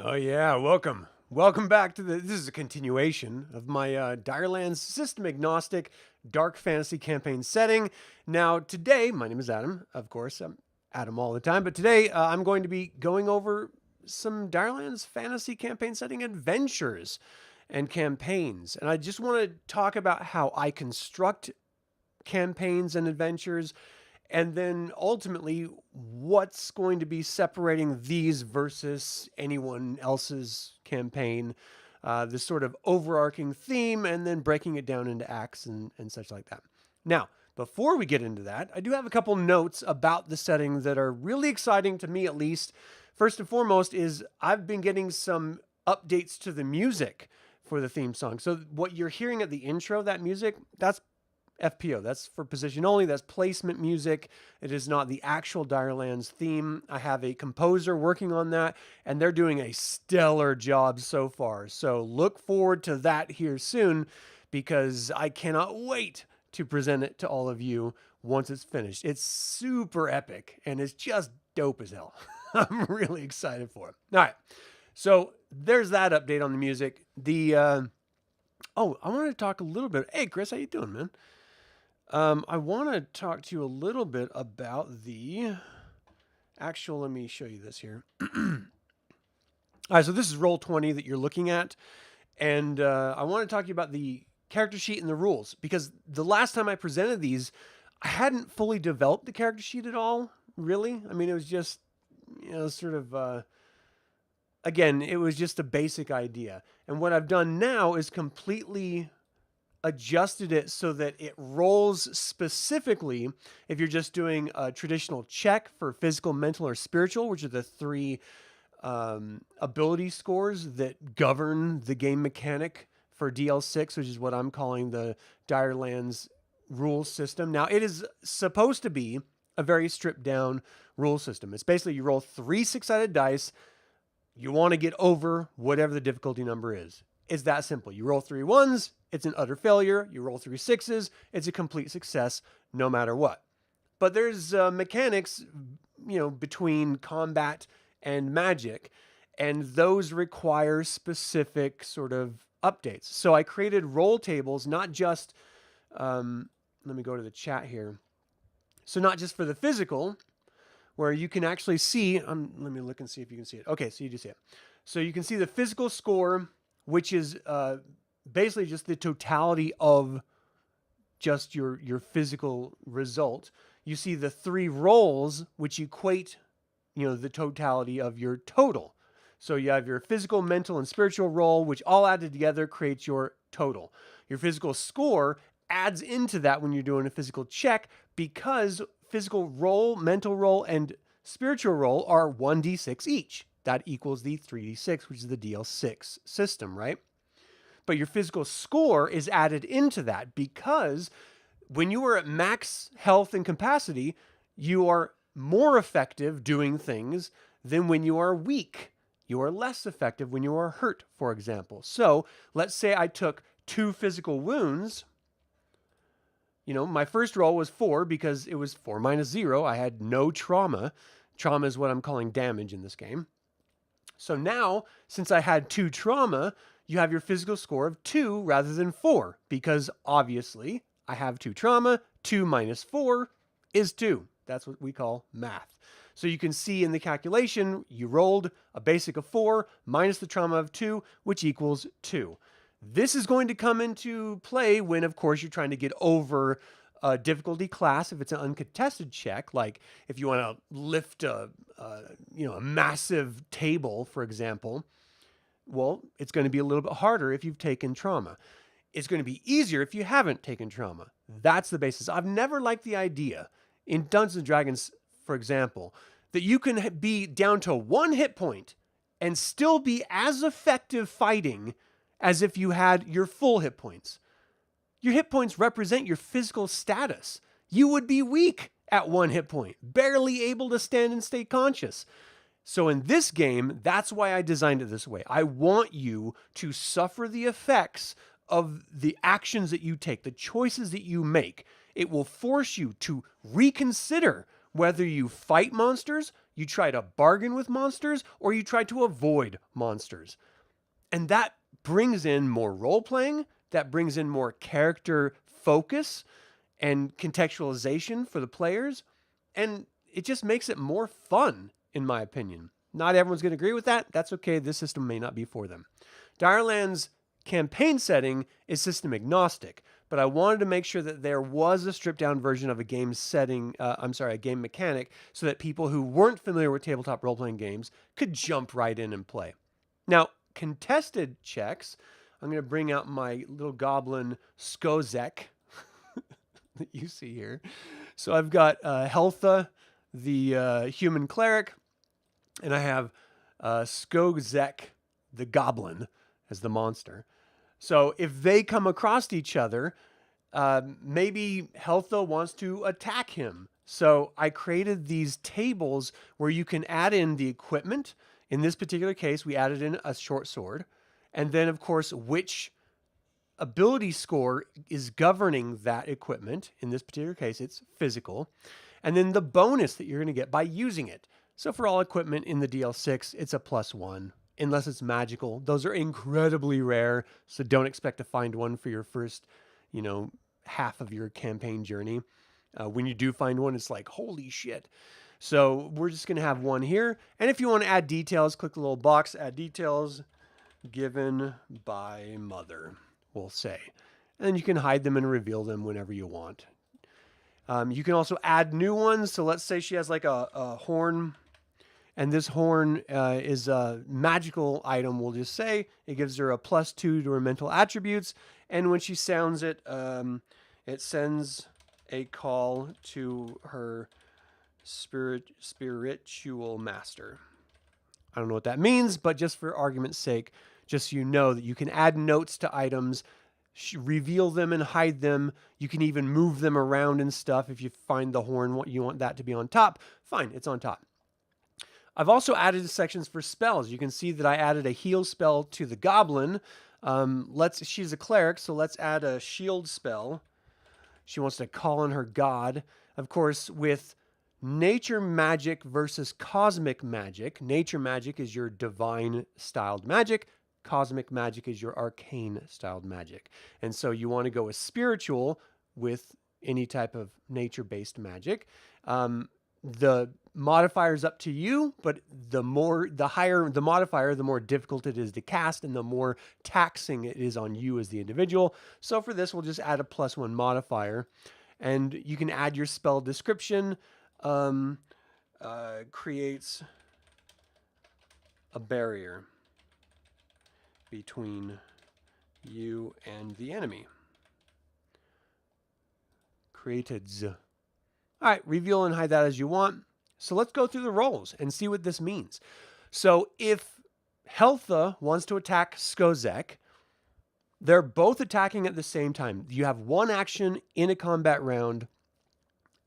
Oh yeah, welcome. Welcome back to this is a continuation of my DireLands system agnostic dark fantasy campaign setting. Now today, my name is Adam, of course. I'm Adam all the time, but today I'm going to be going over some DireLands fantasy campaign setting adventures and campaigns. And I just want to talk about how I construct campaigns and adventures, and then ultimately what's going to be separating these versus anyone else's campaign, this sort of overarching theme, and then breaking it down into acts and such like that. Now, before we get into that, I do have a couple notes about the setting that are really exciting to me, at least. First and foremost is I've been getting some updates to the music for the theme song. So what you're hearing at the intro, that music, that's FPO. That's for position only. That's placement music. It is not the actual DireLands theme. I have a composer working on that, and they're doing a stellar job so far. So look forward to that here soon, because I cannot wait to present it to all of you once it's finished. It's super epic, and it's just dope as hell. I'm really excited for it. All right. So there's that update on the music. I want to talk a little bit. Hey, Chris, how you doing, man? I want to talk to you a little bit about the actual, let me show you this here. All right, so this is Roll20 that you're looking at. And I want to talk to you about the character sheet and the rules, because the last time I presented these, I hadn't fully developed the character sheet at all, really. I mean, it was just, sort of, again, it was just a basic idea. And what I've done now is completely adjusted it so that it rolls specifically if you're just doing a traditional check for physical, mental, or spiritual, which are the three ability scores that govern the game mechanic for DL6, which is what I'm calling the DireLands rules system. Now, it is supposed to be a very stripped down rule system. It's basically you roll 3 6-sided dice. You want to get over whatever the difficulty number is. It's that simple. You roll 3 1s, it's an utter failure. You roll 3 6s, it's a complete success no matter what. But there's mechanics, between combat and magic, and those require specific sort of updates. So I created roll tables, not just, let me go to the chat here. So not just for the physical, where you can actually see, let me look and see if you can see it. Okay, so you do see it. So you can see the physical score, which is basically just the totality of just your physical result. You see the 3 rolls, which equate, the totality of your total. So you have your physical, mental, and spiritual roll, which all added together creates your total. Your physical score adds into that when you're doing a physical check, because physical roll, mental roll, and spiritual roll are 1d6 each. That equals the 3d6, which is the DL6 system, right? But your physical score is added into that, because when you are at max health and capacity, you are more effective doing things than when you are weak. You are less effective when you are hurt, for example. So let's say I took 2 physical wounds. My first roll was 4 because it was 4 minus 0. I had no trauma. Trauma is what I'm calling damage in this game. So now, since I had 2 trauma, you have your physical score of 2 rather than 4, because obviously I have 2 trauma. 2 minus 4 is 2. That's what we call math. So you can see in the calculation, you rolled a basic of 4 minus the trauma of 2, which equals 2. This is going to come into play when, of course, you're trying to get over a difficulty class. If it's an uncontested check, like if you want to lift a massive table, for example, well, it's going to be a little bit harder if you've taken trauma. It's going to be easier if you haven't taken trauma. That's the basis. I've never liked the idea in Dungeons and Dragons, for example, that you can be down to 1 hit point and still be as effective fighting as if you had your full hit points. Your hit points represent your physical status. You would be weak at 1 hit point, barely able to stand and stay conscious. So in this game, that's why I designed it this way. I want you to suffer the effects of the actions that you take, the choices that you make. It will force you to reconsider whether you fight monsters, you try to bargain with monsters, or you try to avoid monsters. And that brings in more role-playing, that brings in more character focus and contextualization for the players, and it just makes it more fun, in my opinion. Not everyone's going to agree with that. That's okay. This system may not be for them. DireLands' campaign setting is system agnostic, but I wanted to make sure that there was a stripped down version of a game setting, a game mechanic, so that people who weren't familiar with tabletop role-playing games could jump right in and play. Now, contested checks, I'm going to bring out my little goblin Skozek that you see here. So I've got Heltha, the human cleric, and I have Skozek, the goblin, as the monster. So if they come across each other, maybe Heltha wants to attack him. So I created these tables where you can add in the equipment. In this particular case, we added in a short sword. And then, of course, which ability score is governing that equipment. In this particular case, it's physical. And then the bonus that you're going to get by using it. So for all equipment in the DL6, it's a +1, unless it's magical. Those are incredibly rare, so don't expect to find one for your first, half of your campaign journey. When you do find one, it's like, holy shit. So we're just going to have one here. And if you want to add details, click the little box, add details, given by mother, we'll say. And then you can hide them and reveal them whenever you want. You can also add new ones. So let's say she has like a horn, and this horn is a magical item, we'll just say. It gives her a +2 to her mental attributes. And when she sounds it, it sends a call to her spiritual master. I don't know what that means, but just for argument's sake, just so you know that you can add notes to items, reveal them and hide them. You can even move them around and stuff. If you find the horn, you want that to be on top, fine, it's on top. I've also added sections for spells. You can see that I added a heal spell to the goblin. She's a cleric, so let's add a shield spell. She wants to call on her god. Of course, with nature magic versus cosmic magic, nature magic is your divine styled magic. Cosmic magic is your arcane styled magic. And so you want to go with spiritual with any type of nature-based magic. The modifier is up to you, but the higher the modifier, the more difficult it is to cast and the more taxing it is on you as the individual. So for this, we'll just add a +1 modifier, and you can add your spell description. Creates a barrier between you and the enemy. Created. All right, reveal and hide that as you want. So let's go through the roles and see what this means. So if Heltha wants to attack Skozek, they're both attacking at the same time. You have one action in a combat round,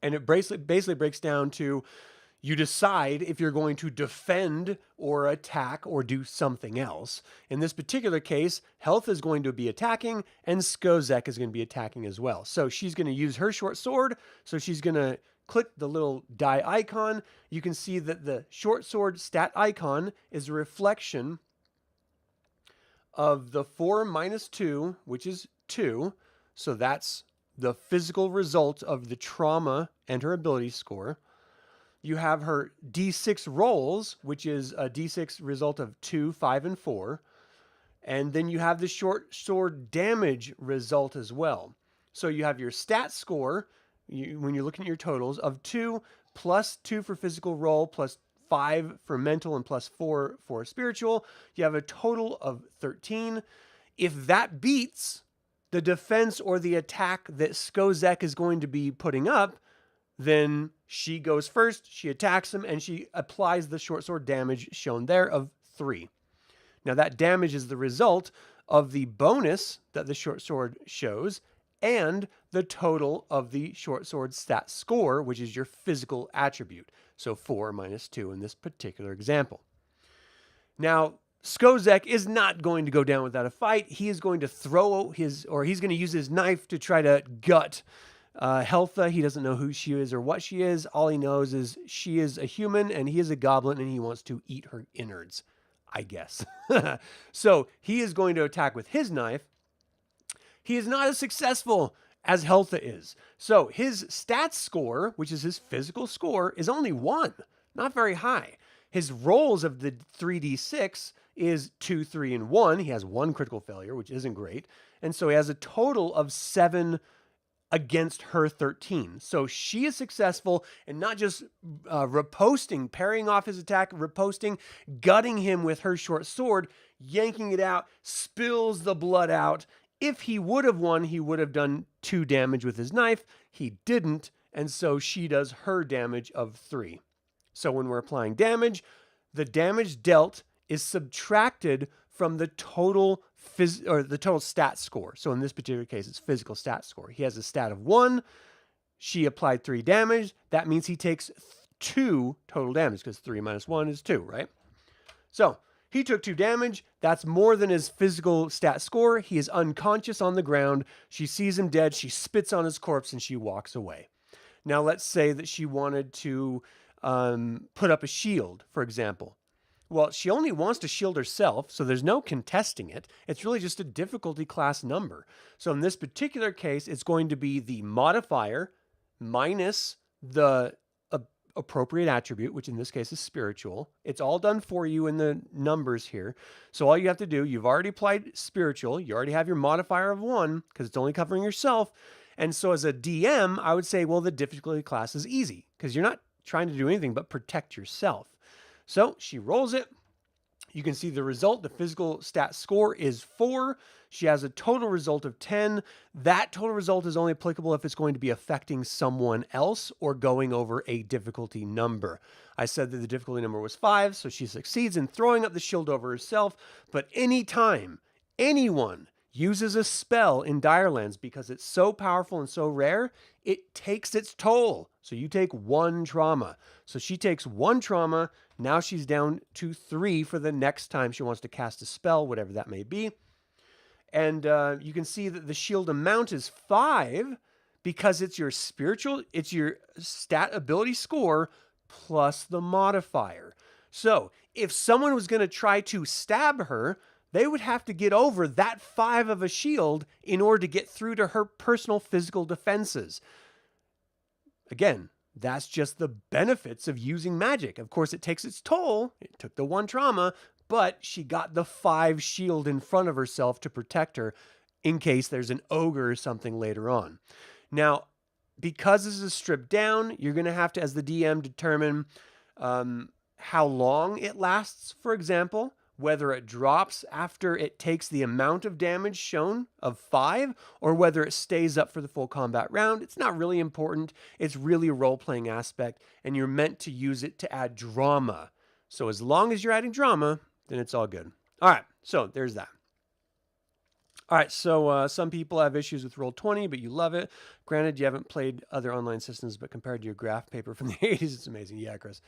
and it basically breaks down to you decide if you're going to defend or attack or do something else. In this particular case, Heltha is going to be attacking and Skozek is going to be attacking as well. So she's going to use her short sword. So she's going to click the little die icon. You can see that the short sword stat icon is a reflection of the 4 - 2, which is 2. So that's the physical result of the trauma and her ability score. You have her D6 rolls, which is a D6 result of 2, 5, and 4. And then you have the short sword damage result as well. So you have your stat score, when you're looking at your totals, of 2 plus 2 for physical roll, plus 5 for mental, and plus 4 for spiritual. You have a total of 13. If that beats the defense or the attack that Skozek is going to be putting up, then she goes first, she attacks him, and she applies the short sword damage shown there of 3. Now that damage is the result of the bonus that the short sword shows and the total of the short sword stat score, which is your physical attribute. So 4 - 2 in this particular example. Now, Skozek is not going to go down without a fight. He is going to he's going to use his knife to try to gut Heltha, he doesn't know who she is or what she is. All he knows is she is a human and he is a goblin and he wants to eat her innards, I guess. So he is going to attack with his knife. He is not as successful as Heltha is. So his stats score, which is his physical score, is only 1, not very high. His rolls of the 3d6 is 2, 3, and 1. He has 1 critical failure, which isn't great. And so he has a total of 7 against her 13. So she is successful and not just riposting, parrying off his attack, riposting, gutting him with her short sword, yanking it out, spills the blood out. If he would have won, he would have done 2 damage with his knife. He didn't, and so she does her damage of 3. So when we're applying damage, the damage dealt is subtracted from the total the total stat score. So in this particular case, it's physical stat score. He has a stat of 1. She applied 3 damage. That means he takes 2 total damage because 3 minus 1 is 2, right? So he took 2 damage. That's more than his physical stat score. He is unconscious on the ground. She sees him dead. She spits on his corpse and she walks away. Now let's say that she wanted to put up a shield, for example. Well, she only wants to shield herself, so there's no contesting it. It's really just a difficulty class number. So in this particular case, it's going to be the modifier minus the appropriate attribute, which in this case is spiritual. It's all done for you in the numbers here. So all you have to do, you've already applied spiritual. You already have your modifier of 1 because it's only covering yourself. And so as a DM, I would say, well, the difficulty class is easy because you're not trying to do anything but protect yourself. So she rolls it. You can see the result. The physical stat score is 4. She has a total result of 10. That total result is only applicable if it's going to be affecting someone else or going over a difficulty number. I said that the difficulty number was 5, so she succeeds in throwing up the shield over herself. But anytime anyone uses a spell in DireLands, because it's so powerful and so rare, it takes its toll. So you take 1 trauma. So she takes 1 trauma. Now she's down to 3 for the next time she wants to cast a spell, whatever that may be. And you can see that the shield amount is 5 because it's your spiritual, it's your stat ability score plus the modifier. So if someone was going to try to stab her, they would have to get over that 5 of a shield in order to get through to her personal physical defenses. Again, that's just the benefits of using magic. Of course, it takes its toll. It took the 1 trauma, but she got the 5 shield in front of herself to protect her in case there's an ogre or something later on. Now, because this is stripped down, you're going to have to, as the DM, determine how long it lasts, for example, whether it drops after it takes the amount of damage shown of 5, or whether it stays up for the full combat round. It's not really important. It's really a role-playing aspect, and you're meant to use it to add drama. So as long as you're adding drama, then it's all good. All right, so there's that. All right, so some people have issues with Roll20, but you love it. Granted, you haven't played other online systems, but compared to your graph paper from the 80s, it's amazing. Yeah, Chris.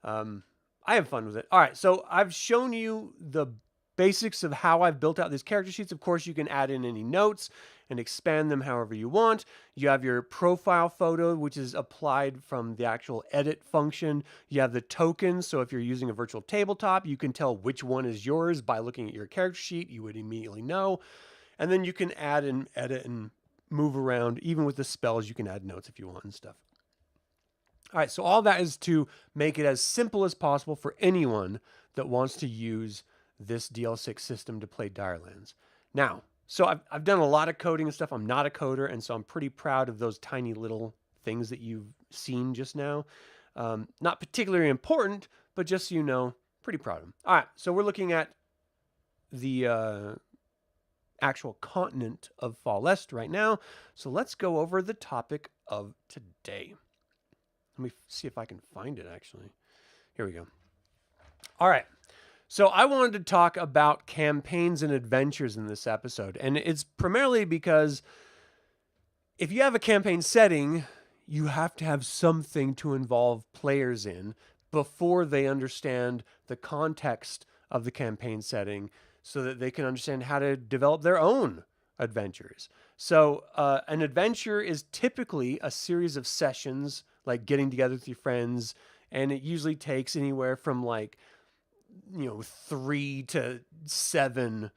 I have fun with it. All right, so I've shown you the basics of how I've built out these character sheets. Of course, you can add in any notes and expand them however you want. You have your profile photo, which is applied from the actual edit function. You have the tokens, so if you're using a virtual tabletop, you can tell which one is yours by looking at your character sheet. You would immediately know. And then you can add and edit and move around. Even with the spells, you can add notes if you want and stuff. All right, so all that is to make it as simple as possible for anyone that wants to use this DL6 system to play DireLands. Now, so I've done a lot of coding and stuff. I'm not a coder, and so I'm pretty proud of those tiny little things that you've seen just now. Not particularly important, but just so you know, pretty proud of them. All right, so we're looking at the actual continent of Fall Est right now. So let's go over the topic of today. Let me see if I can find it, actually. Here we go. All right. So I wanted to talk about campaigns and adventures in this episode. And it's primarily because if you have a campaign setting, you have to have something to involve players in before they understand the context of the campaign setting so that they can understand how to develop their own adventures. So an adventure is typically a series of sessions, like getting together with your friends, and it usually takes anywhere from like 3 to 7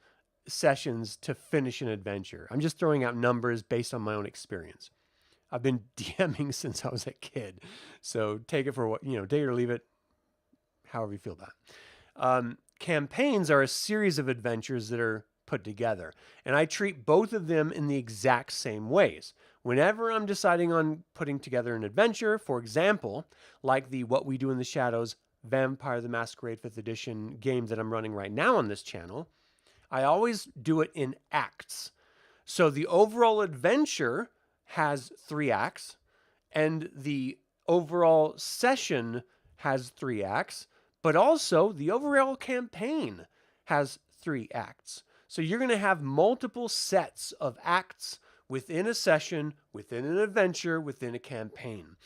sessions to finish an adventure. I'm just throwing out numbers based on my own experience. I've been DMing since I was a kid, so take it for what take it or leave it, however you feel about it. Campaigns are a series of adventures that are put together, and I treat both of them in the exact same ways. Whenever I'm deciding on putting together an adventure, for example, like the What We Do in the Shadows Vampire the Masquerade 5th Edition game that I'm running right now on this channel, I always do it in acts. So the overall adventure has 3 acts, and the overall session has 3 acts, but also the overall campaign has 3 acts. So you're going to have multiple sets of acts within a session, within an adventure, within a campaign.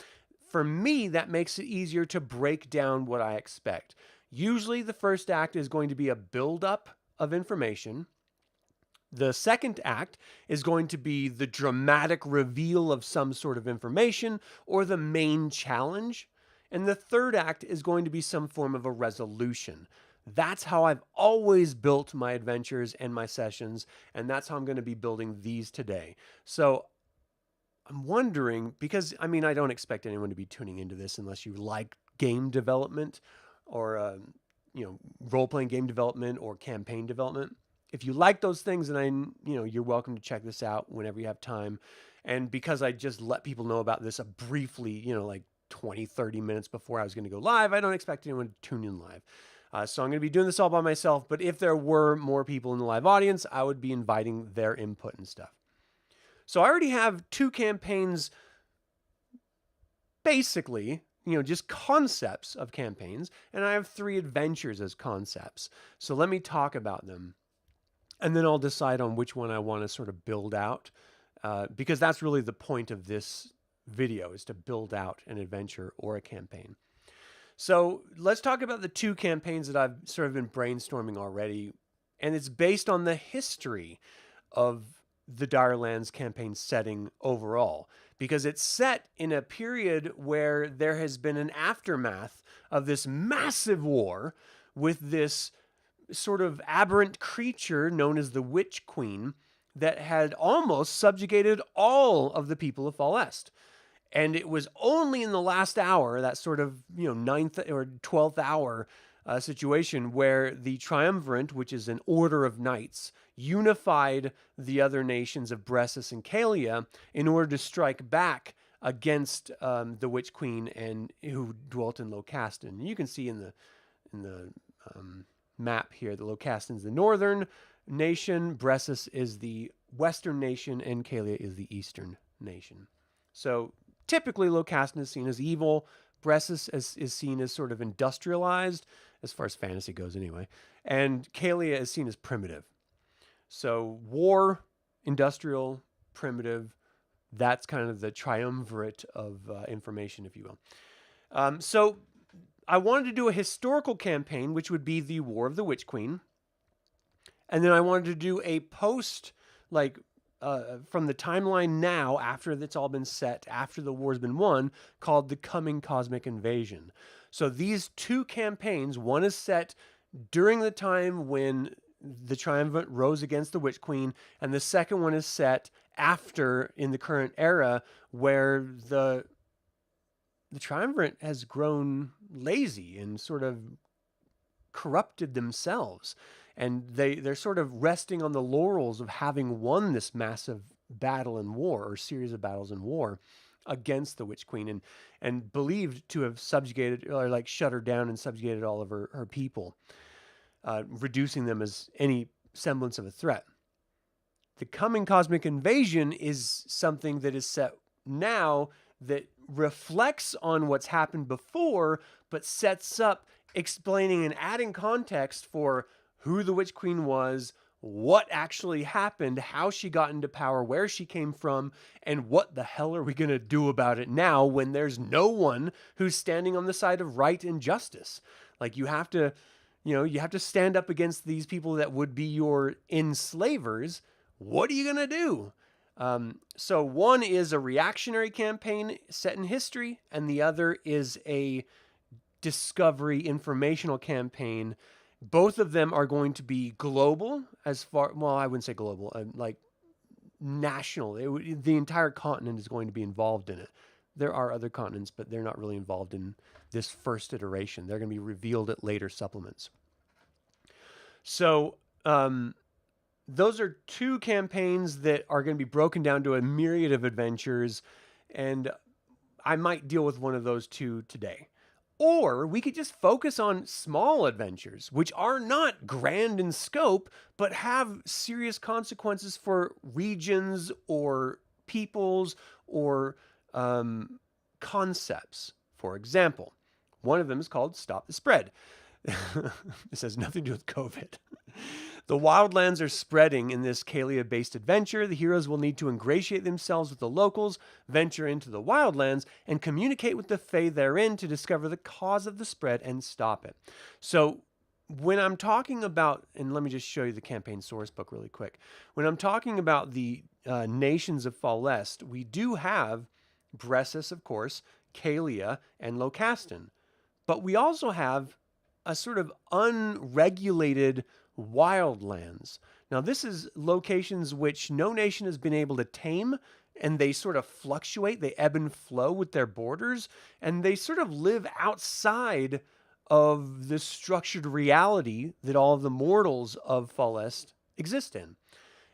For me, that makes it easier to break down what I expect. Usually the first act is going to be a build-up of information. The second act is going to be the dramatic reveal of some sort of information or the main challenge. And the third act is going to be some form of a resolution. That's how I've always built my adventures and my sessions, and that's how I'm going to be building these today. So I'm wondering, because I don't expect anyone to be tuning into this unless you like game development or role-playing game development or campaign development. If you like those things, then you're welcome to check this out whenever you have time. And because I just let people know about this briefly, like 20, 30 minutes before I was going to go live, I don't expect anyone to tune in live. So I'm going to be doing this all by myself. But if there were more people in the live audience, I would be inviting their input and stuff. So I already have 2 campaigns, basically, just concepts of campaigns, and I have 3 adventures as concepts. So let me talk about them, and then I'll decide on which one I want to sort of build out, because that's really the point of this video, is to build out an adventure or a campaign. So let's talk about the 2 campaigns that I've sort of been brainstorming already, and it's based on the history of the DireLands campaign setting overall, because it's set in a period where there has been an aftermath of this massive war with this sort of aberrant creature known as the Witch Queen that had almost subjugated all of the people of Fall Est. And it was only in the last hour, that sort of 9th or 12th hour situation, where the Triumvirate, which is an order of knights, unified the other nations of Bressus and Calia in order to strike back against the Witch Queen and who dwelt in Locastin. You can see in the map here that Locastin is the northern nation, Bressus is the western nation, and Calia is the eastern nation. So typically Locastin is seen as evil. Bressus is seen as sort of industrialized, as far as fantasy goes anyway. And Calia is seen as primitive. So war, industrial, primitive, that's kind of the triumvirate of information, if you will. So I wanted to do a historical campaign, which would be the War of the Witch Queen. And then I wanted to do a post, from the timeline now, after it's all been set, after the war's been won, called The Coming Cosmic Invasion. So these 2 campaigns, one is set during the time when the Triumvirate rose against the Witch Queen, and the second one is set after, in the current era, where the Triumvirate has grown lazy and sort of corrupted themselves. And they're sort of resting on the laurels of having won this massive battle and war, or series of battles and war, against the Witch Queen, and believed to have subjugated, or shut her down and subjugated all of her people, reducing them as any semblance of a threat. The Coming Cosmic Invasion is something that is set now that reflects on what's happened before, but sets up explaining and adding context for who the Witch Queen was, what actually happened, how she got into power, where she came from, and what the hell are we going to do about it now when there's no one who's standing on the side of right and justice. You have to stand up against these people that would be your enslavers. What are you going to do? So one is a reactionary campaign set in history, and the other is a discovery informational campaign. Both of them are going to be global as far, well, I wouldn't say global, like national. The entire continent is going to be involved in it. There are other continents, but they're not really involved in this first iteration. They're going to be revealed at later supplements. So, those are two campaigns that are going to be broken down to a myriad of adventures, and I might deal with one of those two today. Or we could just focus on small adventures, which are not grand in scope, but have serious consequences for regions or peoples or concepts. For example, one of them is called Stop the Spread. This has nothing to do with COVID. The wildlands are spreading in this Kalia-based adventure. The heroes will need to ingratiate themselves with the locals, venture into the wildlands, and communicate with the Fae therein to discover the cause of the spread and stop it. So when I'm talking about, and let me just show you the campaign source book really quick. When I'm talking about the nations of Falest, we do have Bressus, of course, Kalia, and Locastin. But we also have a sort of unregulated wildlands. Now, this is locations which no nation has been able to tame, and they sort of fluctuate, they ebb and flow with their borders, and they sort of live outside of the structured reality that all of the mortals of Falest exist in.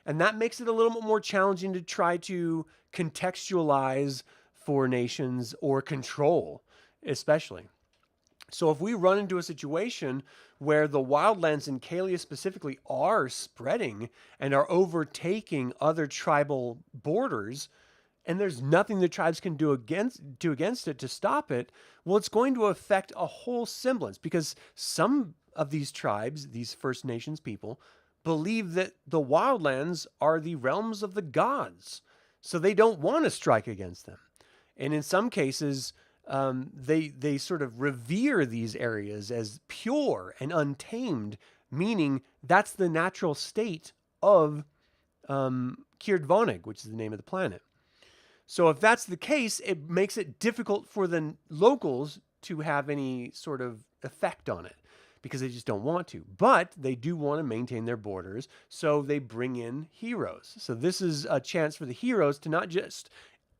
And that makes it a little bit more challenging to try to contextualize for nations or control, especially. So if we run into a situation where the wildlands in Kalia specifically are spreading and are overtaking other tribal borders, and there's nothing the tribes can do against it to stop it, well, it's going to affect a whole semblance, because some of these tribes, these First Nations people, believe that the wildlands are the realms of the gods. So they don't want to strike against them. And in some cases, they sort of revere these areas as pure and untamed, meaning that's the natural state of Kierdvonig, which is the name of the planet. So if that's the case, it makes it difficult for the locals to have any sort of effect on it, because they just don't want to. But they do want to maintain their borders, so they bring in heroes. So this is a chance for the heroes to not just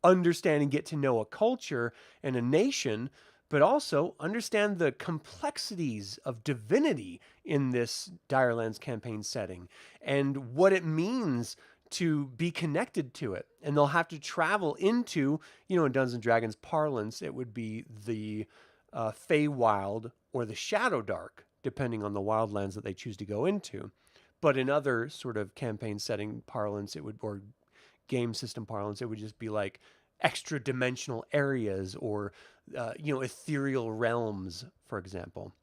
understand and get to know a culture and a nation, but also understand the complexities of divinity in this DireLands campaign setting and what it means to be connected to it. And they'll have to travel into, in Dungeons & Dragons parlance, it would be the Feywild or the Shadowdark, depending on the wildlands that they choose to go into. But in other sort of campaign setting parlance, or game system parlance, it would just be like extra dimensional areas or, ethereal realms, for example,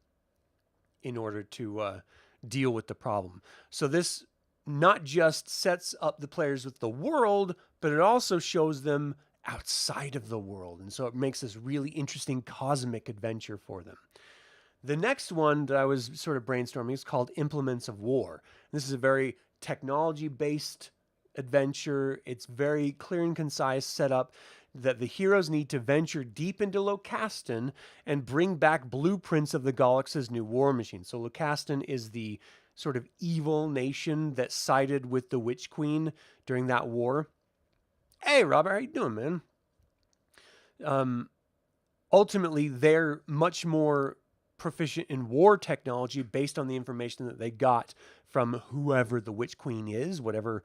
in order to deal with the problem. So this not just sets up the players with the world, but it also shows them outside of the world. And so it makes this really interesting cosmic adventure for them. The next one that I was sort of brainstorming is called Implements of War. This is a very technology-based adventure. It's very clear and concise setup that the heroes need to venture deep into Locastin and bring back blueprints of the Galaxy's new war machine. So Locastin is the sort of evil nation that sided with the Witch Queen during that war. Hey, Robert, how you doing, man? Ultimately, they're much more proficient in war technology based on the information that they got from whoever the Witch Queen is, whatever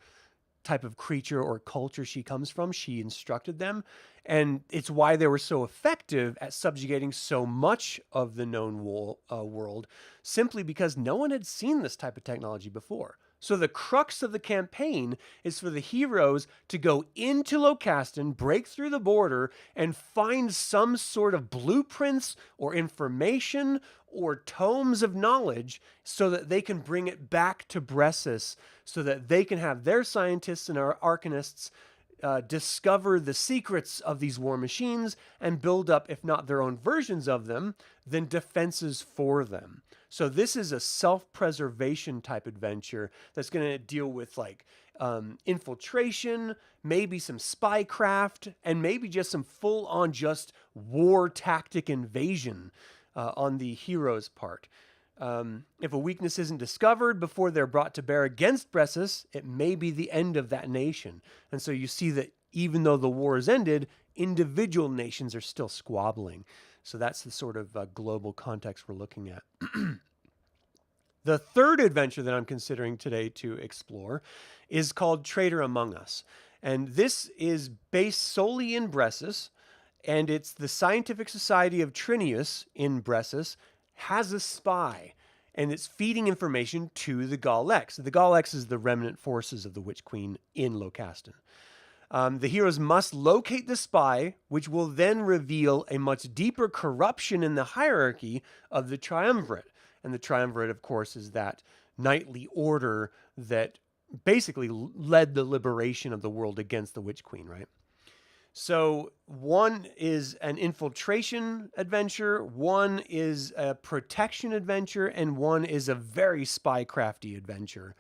type of creature or culture she comes from. She instructed them, and it's why they were so effective at subjugating so much of the known world, simply because no one had seen this type of technology before. So the crux of the campaign is for the heroes to go into Locastin, break through the border, and find some sort of blueprints or information or tomes of knowledge so that they can bring it back to Bressus, so that they can have their scientists and our arcanists discover the secrets of these war machines and build up, if not their own versions of them, then defenses for them. So this is a self-preservation type adventure that's going to deal with like infiltration, maybe some spycraft, and maybe just some full-on just war tactic invasion on the hero's part. If a weakness isn't discovered before they're brought to bear against Bressus, it may be the end of that nation. And so you see that even though the war has ended, individual nations are still squabbling. So that's the sort of global context we're looking at. The third adventure that I'm considering today to explore is called Traitor Among Us. And this is based solely in Bressus, and it's the Scientific Society of Trinius in Bressus has a spy, and it's feeding information to the Gaul X. The Gaul X is the remnant forces of the Witch Queen in Locastin. The heroes must locate the spy, which will then reveal a much deeper corruption in the hierarchy of the Triumvirate. And the Triumvirate, of course, is that knightly order that basically led the liberation of the world against the Witch Queen, right? So one is an infiltration adventure, one is a protection adventure, and one is a very spycrafty adventure,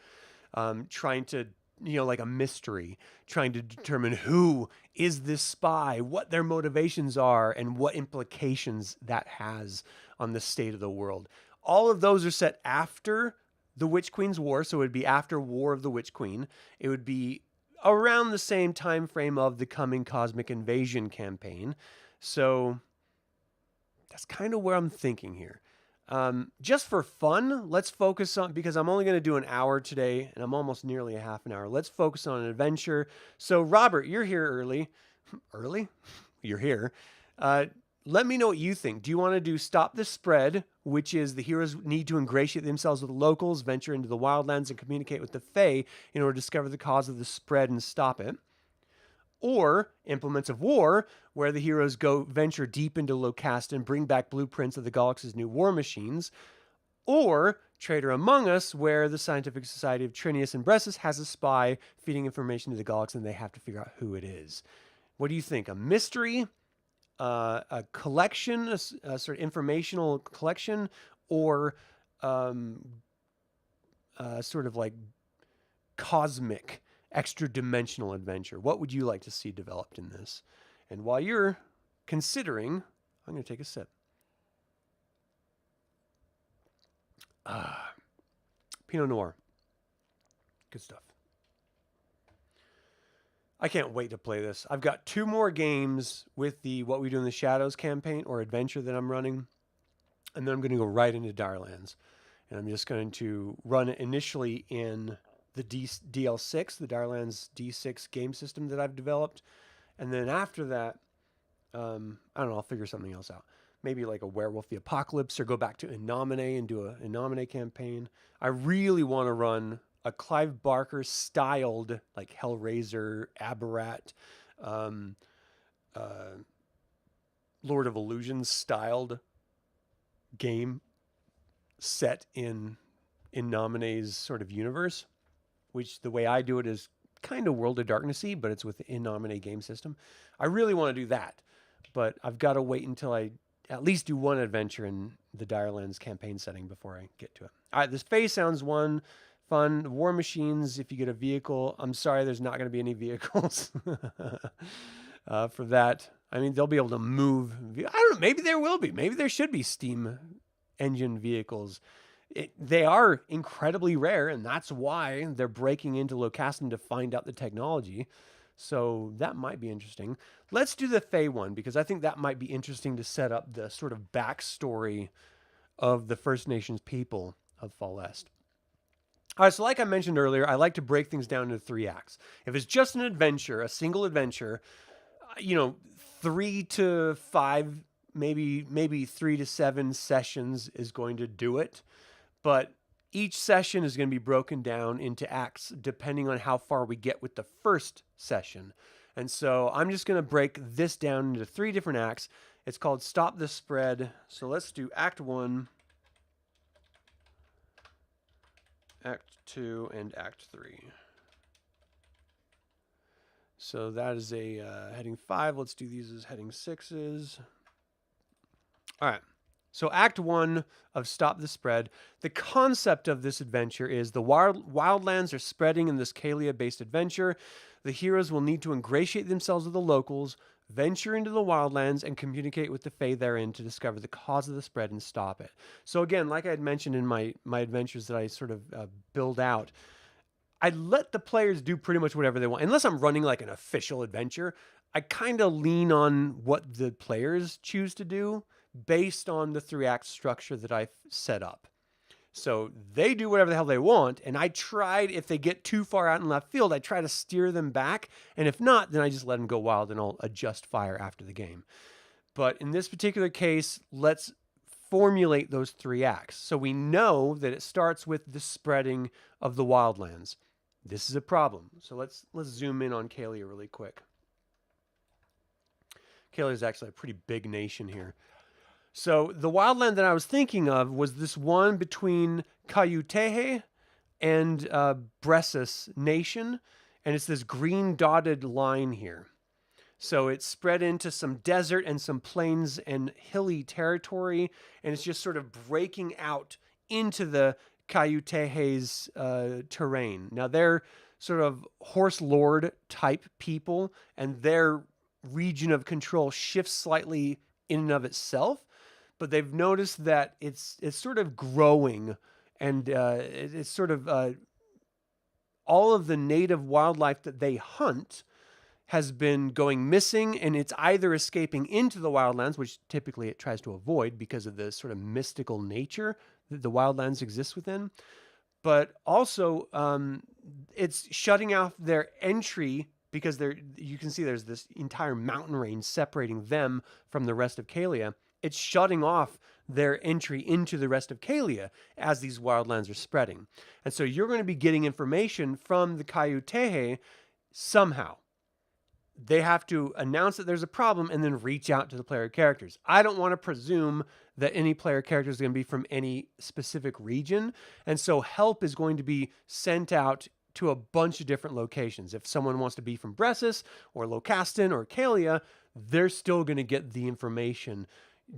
trying to, like a mystery, trying to determine who is this spy, what their motivations are, and what implications that has on the state of the world. All of those are set after the Witch Queen's War, so it would be after War of the Witch Queen. It would be around the same time frame of the coming Cosmic Invasion campaign. So that's kind of where I'm thinking here. Just for fun, let's focus on, because I'm only going to do an hour today, and I'm almost nearly a half an hour. Let's focus on an adventure. So Robert, you're here early. Early? You're here. Let me know what you think. Do you want to do Stop the Spread, which is the heroes need to ingratiate themselves with locals, venture into the wildlands, and communicate with the Fae in order to discover the cause of the spread and stop it? Or Implements of War, where the heroes go venture deep into Locastin, bring back blueprints of the Galaxy's new war machines? Or Traitor Among Us, where the Scientific Society of Trinius and Bressus has a spy feeding information to the Galaxy and they have to figure out who it is? What do you think? A mystery? A collection, a sort of informational collection, or sort of like cosmic, extra-dimensional adventure? What would you like to see developed in this? And while you're considering, I'm going to take a sip. Pinot Noir. Good stuff. I can't wait to play this. I've got 2 more games with the What We Do in the Shadows campaign or adventure that I'm running. And then I'm going to go right into DireLands. And I'm just going to run it initially in the DL6, the DireLands D6 game system that I've developed. And then after that, I don't know, I'll figure something else out. Maybe like a Werewolf the Apocalypse, or go back to Innomine and do a Innomine campaign. I really want to run a Clive Barker styled, like Hellraiser, Aberrat, Lord of Illusions styled game set in Innomine's sort of universe, which the way I do it is kind of World of Darkness-y, but it's with the Innomine game system. I really want to do that, but I've got to wait until I at least do one adventure in the DireLands campaign setting before I get to it. All right, this phase sounds fun. War machines, if you get a vehicle. I'm sorry, there's not going to be any vehicles for that. I mean, they'll be able to move. I don't know. Maybe there will be. Maybe there should be steam engine vehicles. They are incredibly rare, and that's why they're breaking into Locastin to find out the technology. So that might be interesting. Let's do the Fae one, because I think that might be interesting to set up the sort of backstory of the First Nations people of Fall Est. All right, so like I mentioned earlier, I like to break things down into 3 acts. If it's just an adventure, a single adventure, 3 to 5, maybe 3 to 7 sessions is going to do it. But each session is going to be broken down into acts depending on how far we get with the first session. And so I'm just going to break this down into 3 different acts. It's called Stop the Spread. So let's do Act 1. Act 2, and Act 3. So that is a heading 5. Let's do these as heading 6s. All right. So Act 1 of Stop the Spread, the concept of this adventure is the wildlands are spreading in this Kalia-based adventure. The heroes will need to ingratiate themselves with the locals, venture into the wildlands, and communicate with the Fae therein to discover the cause of the spread and stop it. So again, like I had mentioned in my adventures that I sort of build out, I let the players do pretty much whatever they want. Unless I'm running like an official adventure, I kind of lean on what the players choose to do based on the 3-act structure that I've set up. So they do whatever the hell they want, and I tried, if they get too far out in left field, I try to steer them back, and if not, then I just let them go wild and I'll adjust fire after the game. But in this particular case, let's formulate those 3 acts. So we know that it starts with the spreading of the wildlands. This is a problem. So let's zoom in on Kalia really quick. Kalia is actually a pretty big nation here. So the wildland that I was thinking of was this one between Cayutehe and Bressus Nation, and it's this green dotted line here. So it's spread into some desert and some plains and hilly territory, and it's just sort of breaking out into the Cayutehe's terrain. Now they're sort of horse lord type people, and their region of control shifts slightly in and of itself, but they've noticed that it's sort of growing, and it's sort of all of the native wildlife that they hunt has been going missing, and it's either escaping into the wildlands, which typically it tries to avoid because of the sort of mystical nature that the wildlands exist within, but also it's shutting off their entry because you can see there's this entire mountain range separating them from the rest of Kalia. It's shutting off their entry into the rest of Kalia as these wildlands are spreading. And so you're going to be getting information from the Cayutehe somehow. They have to announce that there's a problem and then reach out to the player characters. I don't want to presume that any player character is going to be from any specific region. And so help is going to be sent out to a bunch of different locations. If someone wants to be from Bressus or Locastin or Kalia, they're still going to get the information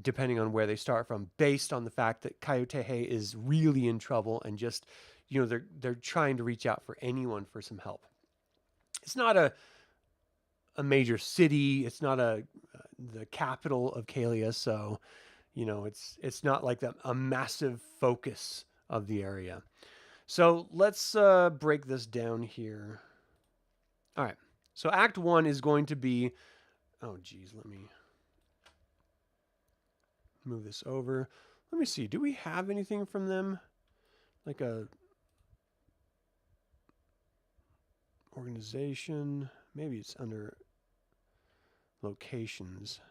depending on where they start from, based on the fact that Cayutehe is really in trouble and just, they're trying to reach out for anyone for some help. It's not a major city. It's not the capital of Kalia, so it's not like a massive focus of the area. So let's break this down here. All right. So Act 1 is going to be, oh geez, let me move this over. Let me see. Do we have anything from them? Like a organization? Maybe it's under locations.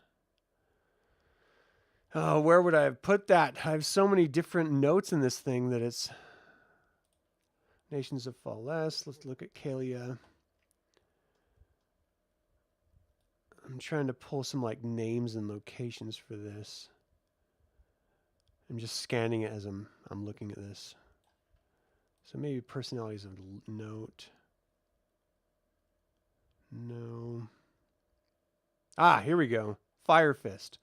Oh, where would I have put that? I have so many different notes in this thing that it's Nations of Falles. Let's look at Kalia. I'm trying to pull some like names and locations for this. I'm just scanning it as I'm looking at this. So maybe personalities of note. No. Ah, here we go. Firefist.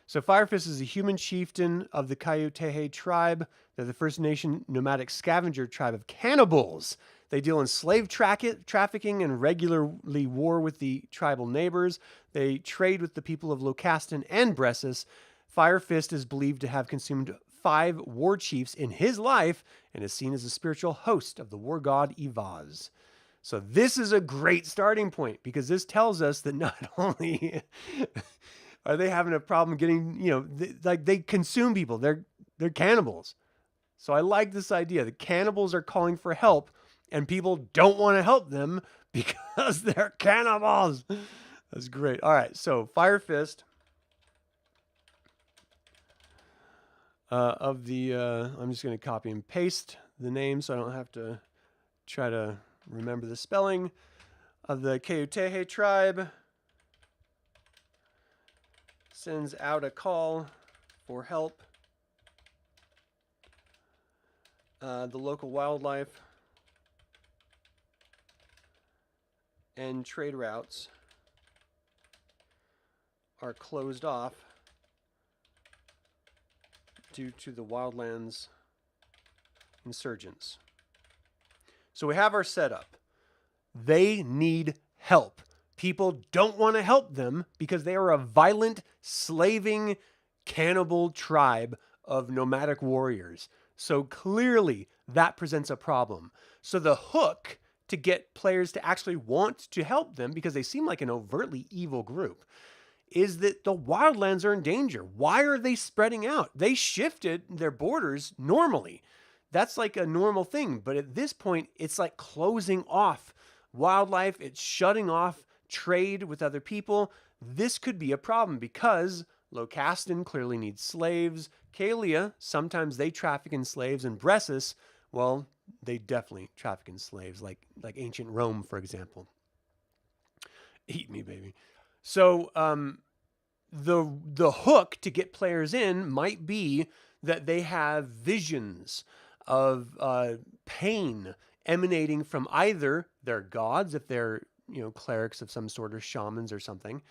So Firefist is a human chieftain of the Cayutehe tribe. They're the First Nation nomadic scavenger tribe of cannibals. They deal in slave trafficking and regularly war with the tribal neighbors. They trade with the people of Locastin and Bressus. Firefist is believed to have consumed 5 war chiefs in his life and is seen as a spiritual host of the war god Evaz. So this is a great starting point, because this tells us that not only are they having a problem getting, they consume people. They're cannibals. So I like this idea. The cannibals are calling for help, and people don't want to help them because they're cannibals. That's great. All right, so Firefist I'm just going to copy and paste the name so I don't have to try to remember the spelling of the Cayutehe tribe. Sends out a call for help. The local wildlife and trade routes are closed off due to the Wildlands insurgents. So we have our setup. They need help. People don't want to help them because they are a violent, slaving, cannibal tribe of nomadic warriors. So clearly that presents a problem. So the hook to get players to actually want to help them, because they seem like an overtly evil group, is that the Wildlands are in danger. Why are they spreading out? They shifted their borders normally. That's like a normal thing. But at this point, it's like closing off wildlife. It's shutting off trade with other people. This could be a problem because Locastin clearly needs slaves. Kalia, sometimes they traffic in slaves. And Bressus, well, they definitely traffic in slaves, like ancient Rome, for example. Eat me, baby. So the hook to get players in might be that they have visions of pain emanating from either their gods, if they're clerics of some sort, or shamans or something.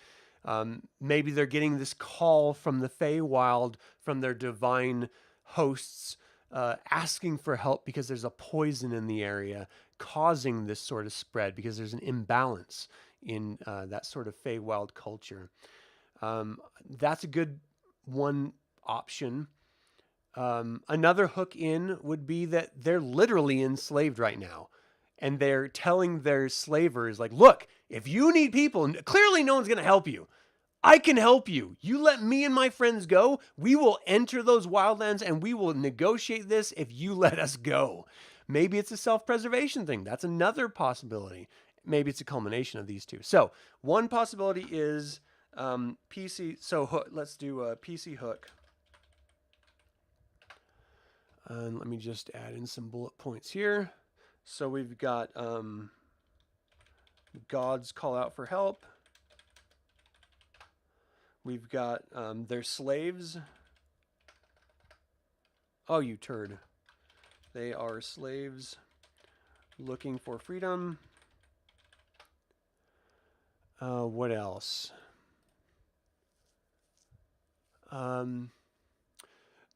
Maybe they're getting this call from the Feywild, from their divine hosts, asking for help because there's a poison in the area causing this sort of spread, because there's an imbalance in that sort of Feywild culture. That's a good one option. Another hook in would be that they're literally enslaved right now. And they're telling their slavers, like, look, if you need people, clearly no one's going to help you. I can help you. You let me and my friends go. We will enter those wildlands and we will negotiate this if you let us go. Maybe it's a self-preservation thing. That's another possibility. Maybe it's a culmination of these two. So one possibility is PC. So let's do a PC hook. Let me just add in some bullet points here. So we've got gods call out for help. We've got their slaves. Oh, you turd. They are slaves looking for freedom. What else?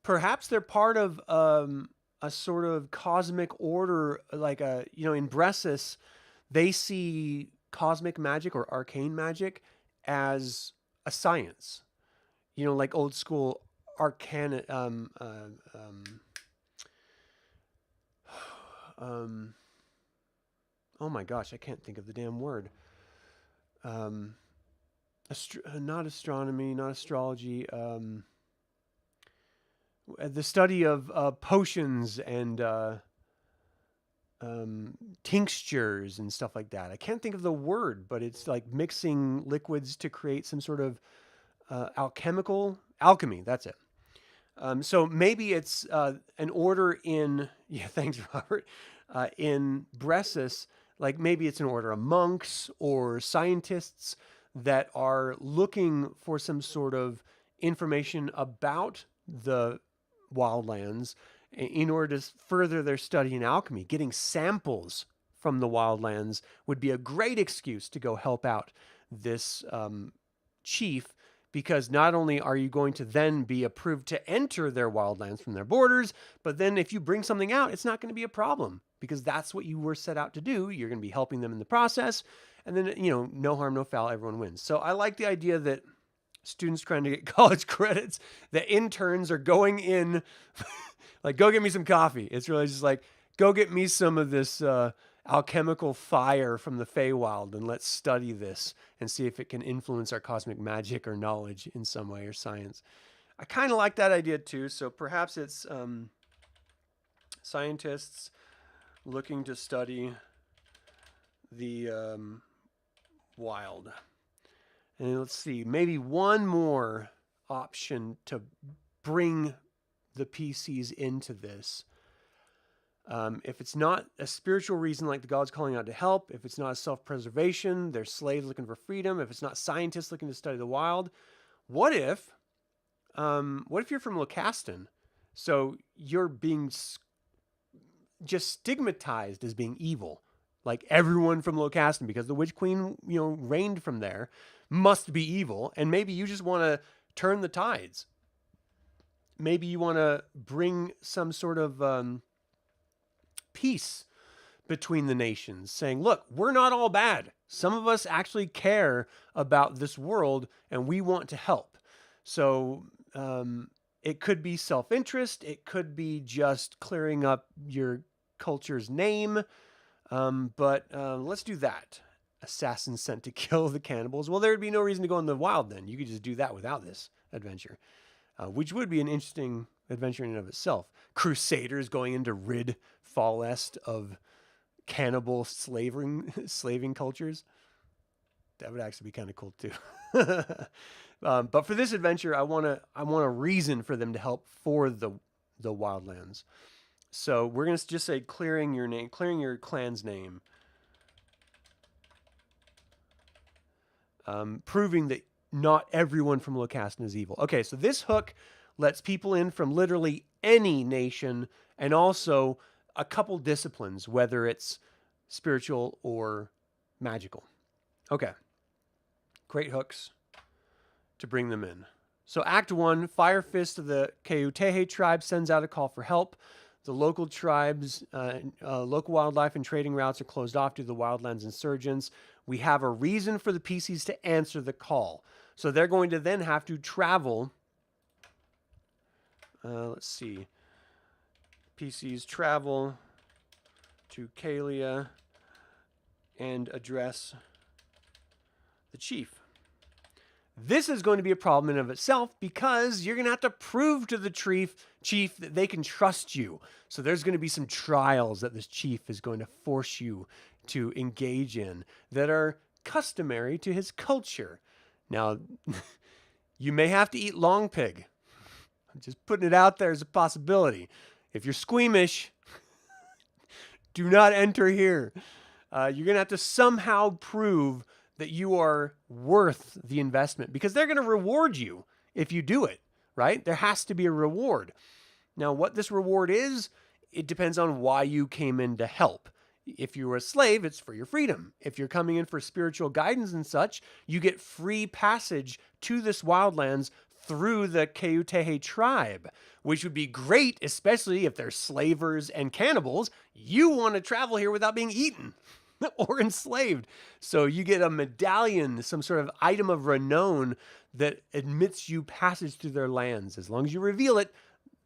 Perhaps they're part of a sort of cosmic order, like in Bressus, they see cosmic magic or arcane magic as a science, like old school arcana. Oh my gosh, I can't think of the damn word. Not astronomy, not astrology. The study of potions and tinctures and stuff like that. I can't think of the word, but it's like mixing liquids to create some sort of alchemy. That's it. So maybe it's an order in, thanks, Robert, in Bressus, like maybe it's an order of monks or scientists that are looking for some sort of information about the Wildlands in order to further their study in alchemy. Getting samples from the Wildlands would be a great excuse to go help out this chief, because not only are you going to then be approved to enter their wildlands from their borders, but then if you bring something out, it's not going to be a problem, because that's what you were set out to do. You're going to be helping them in the process. And then, no harm, no foul, everyone wins. So I like the idea that students trying to get college credits, the interns are going in, like, go get me some coffee. It's really just like, go get me some of this alchemical fire from the Feywild, and let's study this and see if it can influence our cosmic magic or knowledge in some way, or science. I kind of like that idea too. So perhaps it's scientists looking to study the wild. And let's see, maybe one more option to bring the PCs into this. If it's not a spiritual reason like the gods calling out to help, if it's not a self-preservation, they're slaves looking for freedom, if it's not scientists looking to study the wild, what if you're from Locastin? So you're being just stigmatized as being evil, like everyone from Locastin, because the Witch Queen, reigned from there, must be evil, and maybe you just want to turn the tides. maybe you want to bring some sort of peace between the nations, saying, look, we're not all bad. Some of us actually care about this world and we want to help. So it could be self-interest. It could be just clearing up your culture's name. But let's do that. Assassins sent to kill the cannibals. Well, there'd be no reason to go in the wild then. You could just do that without this adventure, which would be an interesting adventure in and of itself. Crusaders going in to rid Fallest of cannibal slaving cultures. That would actually be kind of cool too. But for this adventure, I want a reason for them to help for the wildlands. So we're gonna just say clearing your clan's name, proving that not everyone from Locastin is evil. Okay, so this hook lets people in from literally any nation, and also a couple disciplines, whether it's spiritual or magical. Okay. Great hooks to bring them in. So Act 1, Fire Fist of the Keutehe tribe sends out a call for help. The local tribes, local wildlife and trading routes are closed off due to the wildlands insurgents. We have a reason for the PCs to answer the call. So they're going to then have to travel. Let's see. PCs travel to Kalia and address the chief. This is going to be a problem in of itself because you're going to have to prove to the chief that they can trust you. So there's going to be some trials that this chief is going to force you to engage in that are customary to his culture. Now, you may have to eat long pig. I'm just putting it out there as a possibility. If you're squeamish, do not enter here. You're going to have to somehow prove that you are worth the investment because they're going to reward you if you do it, right? There has to be a reward. Now, what this reward is, it depends on why you came in to help. If you were a slave, it's for your freedom. If you're coming in for spiritual guidance and such, you get free passage to this wildlands through the Keutehe tribe, which would be great, especially if they're slavers and cannibals. You want to travel here without being eaten or enslaved. So you get a medallion, some sort of item of renown that admits you passage through their lands. As long as you reveal it,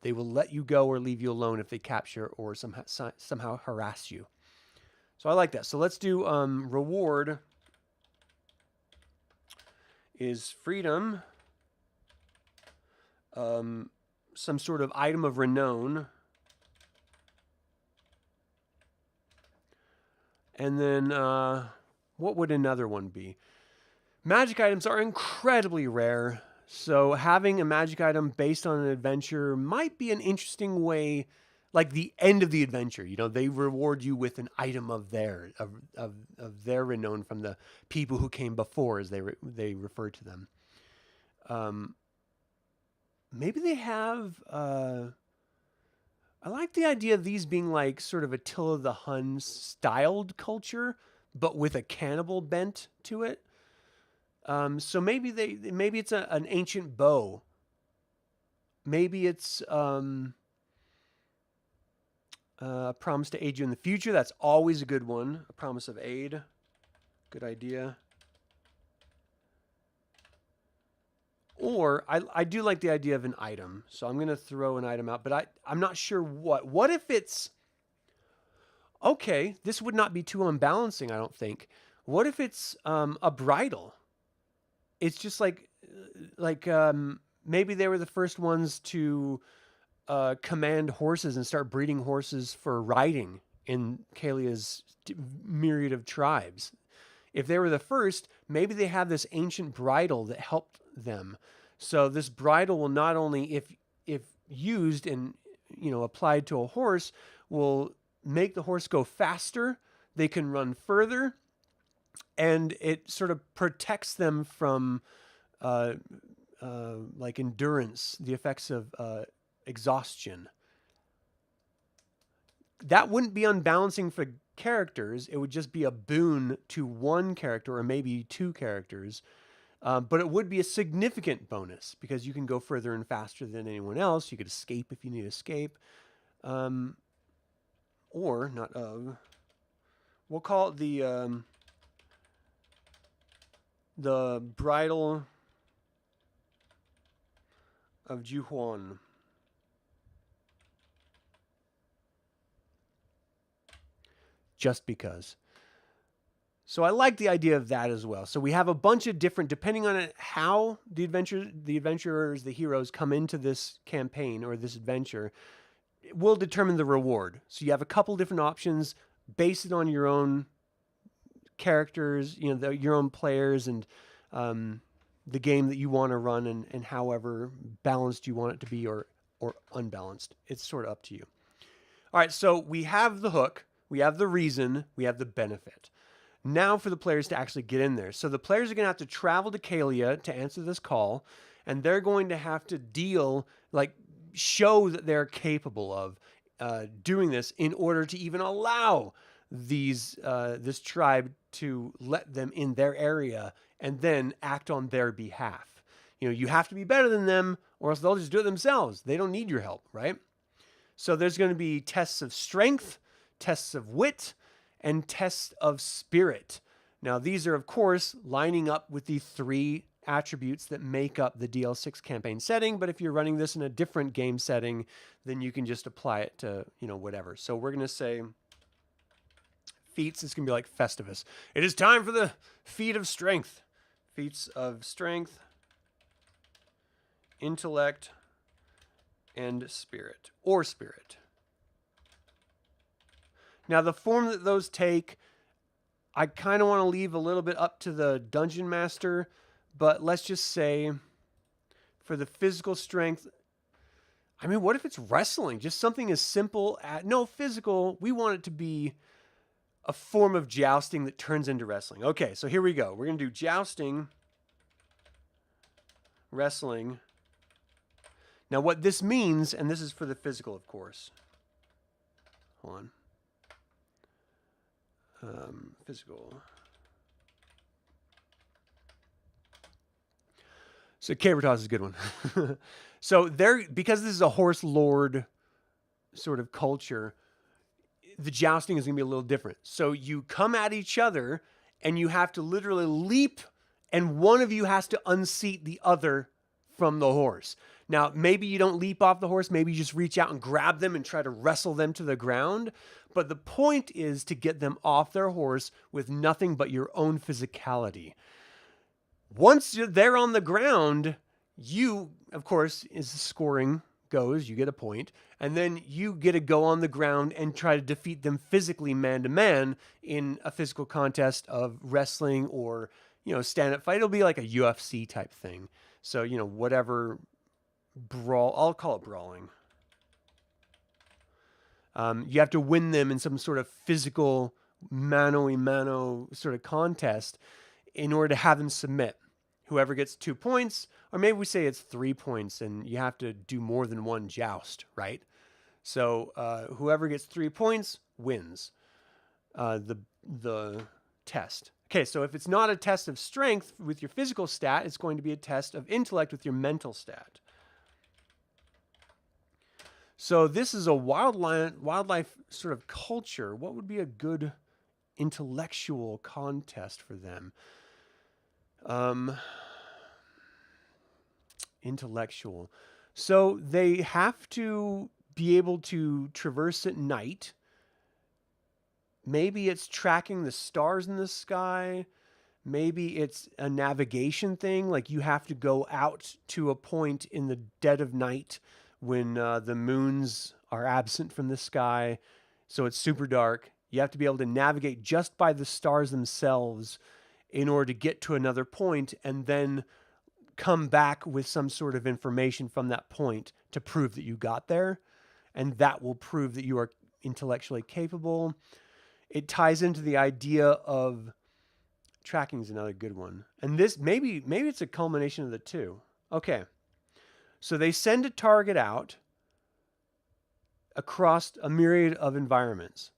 they will let you go or leave you alone if they capture or somehow harass you. So I like that. So let's do reward is freedom, some sort of item of renown. And then what would another one be? Magic items are incredibly rare. So having a magic item based on an adventure might be an interesting way, like the end of the adventure. You know, they reward you with an item of their renown from the people who came before, as they refer to them. Maybe they have... I like the idea of these being like sort of Attila the Hun styled culture, but with a cannibal bent to it. So maybe it's an ancient bow. Maybe it's a promise to aid you in the future. That's always a good one. A promise of aid. Good idea. Or I do like the idea of an item. So I'm going to throw an item out, but I'm not sure what. What if it's... Okay, this would not be too unbalancing, I don't think. What if it's a bridle? It's just like maybe they were the first ones to command horses and start breeding horses for riding in Kalia's myriad of tribes. If they were the first, maybe they have this ancient bridle that helped them. So this bridle will not only, if used and applied to a horse, will make the horse go faster. They can run further, and it sort of protects them from like endurance, the effects of exhaustion. That wouldn't be unbalancing for characters. It would just be a boon to one character or maybe two characters. But it would be a significant bonus because you can go further and faster than anyone else. You could escape if you need to escape. Or, not of. We'll call it the Bridal of Juhuan. Just because. So I like the idea of that as well. So we have a bunch of different, depending on how the adventurers, the heroes come into this campaign or this adventure, it will determine the reward. So you have a couple different options based on your own characters, your own players, and the game that you want to run, and however balanced you want it to be or unbalanced. It's sort of up to you. All right, so we have the hook, we have the reason, we have the benefit. Now for the players to actually get in there. So the players are going to have to travel to Kalia to answer this call, and they're going to have to show that they're capable of doing this in order to even allow this tribe to let them in their area and then act on their behalf. You have to be better than them, or else they'll just do it themselves. They don't need your help, right? So there's going to be tests of strength, tests of wit, and tests of spirit. Now, these are, of course, lining up with the 3 attributes that make up the DL6 campaign setting, but if you're running this in a different game setting, then you can just apply it to, whatever. So we're going to say feats. It's going to be like Festivus. It is time for the feat of strength. Feats of strength, intellect, and spirit, or spirit. Now, the form that those take, I kind of want to leave a little bit up to the dungeon master, but let's just say for the physical strength, I mean, what if it's wrestling? Just something as simple as, no, physical, we want it to be a form of jousting that turns into wrestling. Okay, so here we go. We're going to do jousting, wrestling. Now, what this means, and this is for the physical, of course. Hold on. Physical. So Cabertos is a good one. So because this is a horse lord sort of culture, the jousting is going to be a little different. So you come at each other and you have to literally leap, and one of you has to unseat the other from the horse. Now, maybe you don't leap off the horse. Maybe you just reach out and grab them and try to wrestle them to the ground. But the point is to get them off their horse with nothing but your own physicality. Once they're on the ground, you, of course, as the scoring goes, you get a point. And then you get to go on the ground and try to defeat them physically man-to-man in a physical contest of wrestling or, stand-up fight. It'll be like a UFC type thing. So, whatever brawl, I'll call it brawling. You have to win them in some sort of physical mano-a-mano sort of contest in order to have them submit. Whoever gets 2 points, or maybe we say it's 3 points and you have to do more than one joust, right? So whoever gets 3 points wins the test. Okay, so if it's not a test of strength with your physical stat, it's going to be a test of intellect with your mental stat. So this is a wildlife sort of culture. What would be a good intellectual contest for them? Intellectual. So they have to be able to traverse at night. Maybe it's tracking the stars in the sky. Maybe it's a navigation thing. Like you have to go out to a point in the dead of night when the moons are absent from the sky. So it's super dark. You have to be able to navigate just by the stars themselves in order to get to another point and then come back with some sort of information from that point to prove that you got there. And that will prove that you are intellectually capable. It ties into the idea of tracking is another good one. And this, maybe it's a culmination of the two. Okay. So they send a target out across a myriad of environments.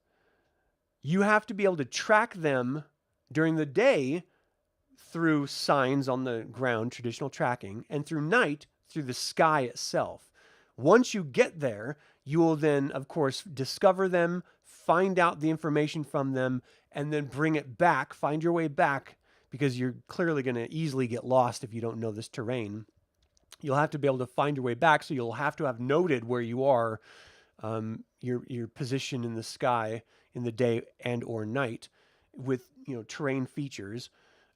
You have to be able to track them during the day through signs on the ground, traditional tracking, and through night, through the sky itself. Once you get there, you will then, of course, discover them, find out the information from them, and then bring it back, find your way back, because you're clearly going to easily get lost if you don't know this terrain. You'll have to be able to find your way back, so you'll have to have noted where you are, your position in the sky in the day and or night with, terrain features.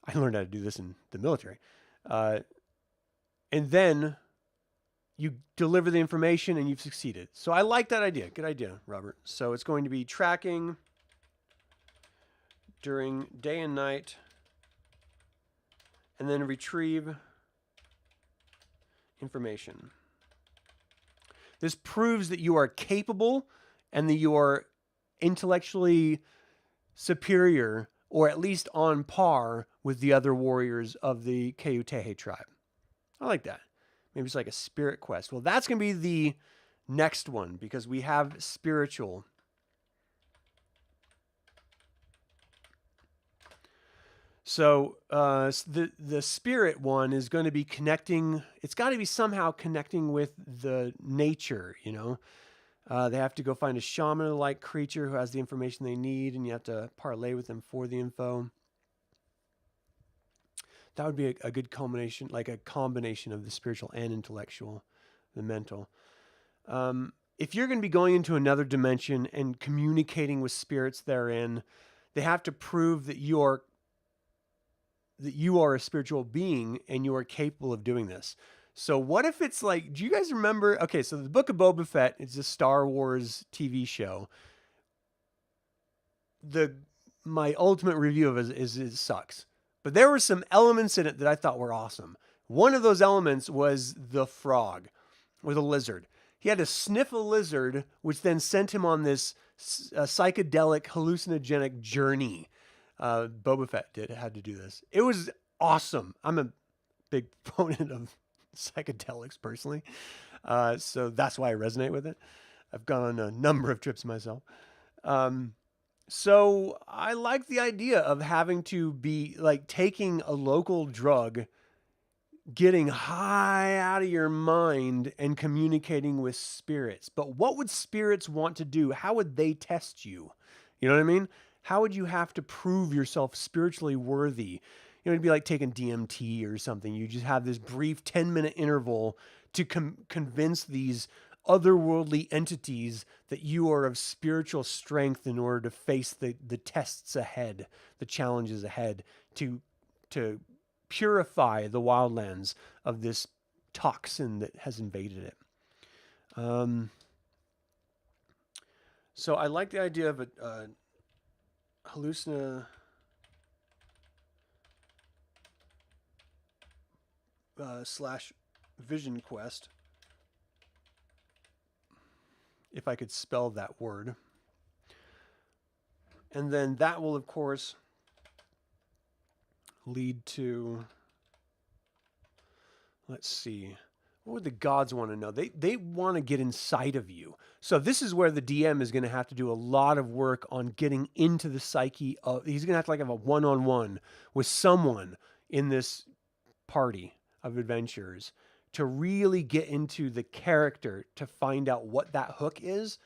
I learned how to do this in the military. And then you deliver the information and you've succeeded. So I like that idea. Good idea, Robert. So it's going to be tracking during day and night, and then retrieve information. This proves that you are capable and that you are intellectually superior, or at least on par with the other warriors of the Keutehe tribe. I like that. Maybe it's like a spirit quest. Well, that's going to be the next one, because we have spiritual. So the spirit one is going to be connecting. It's got to be somehow connecting with the nature, They have to go find a shaman-like creature who has the information they need, and you have to parlay with them for the info. That would be a good combination, like a combination of the spiritual and intellectual, the mental. If you're going to be going into another dimension and communicating with spirits therein, they have to prove that you are a spiritual being and you are capable of doing this. So what if it's like, do you guys remember? Okay, so the Book of Boba Fett is a Star Wars TV show. My ultimate review of it is it sucks. But there were some elements in it that I thought were awesome. One of those elements was the frog, or the lizard. He had to sniff a lizard, which then sent him on this psychedelic, hallucinogenic journey. Boba Fett had to do this. It was awesome. I'm a big proponent of psychedelics personally, so that's why I resonate with it. I've gone on a number of trips myself. So I like the idea of having to be like taking a local drug, getting high out of your mind and communicating with spirits. But what would spirits want to do? How would they test you? You know what I mean? How would you have to prove yourself spiritually worthy? It'd be like taking DMT or something. You just have this brief 10-minute interval to convince these otherworldly entities that you are of spiritual strength in order to face the tests ahead, the challenges ahead, to purify the wildlands of this toxin that has invaded it. So I like the idea of a hallucina slash vision quest, if I could spell that word. And then that will, of course, lead to, let's see, what would the gods want to know? They want to get inside of you. So this is where the DM is going to have to do a lot of work on getting into the psyche of, he's going to have to like have a one-on-one with someone in this party of adventurers to really get into the character, to find out what that hook is.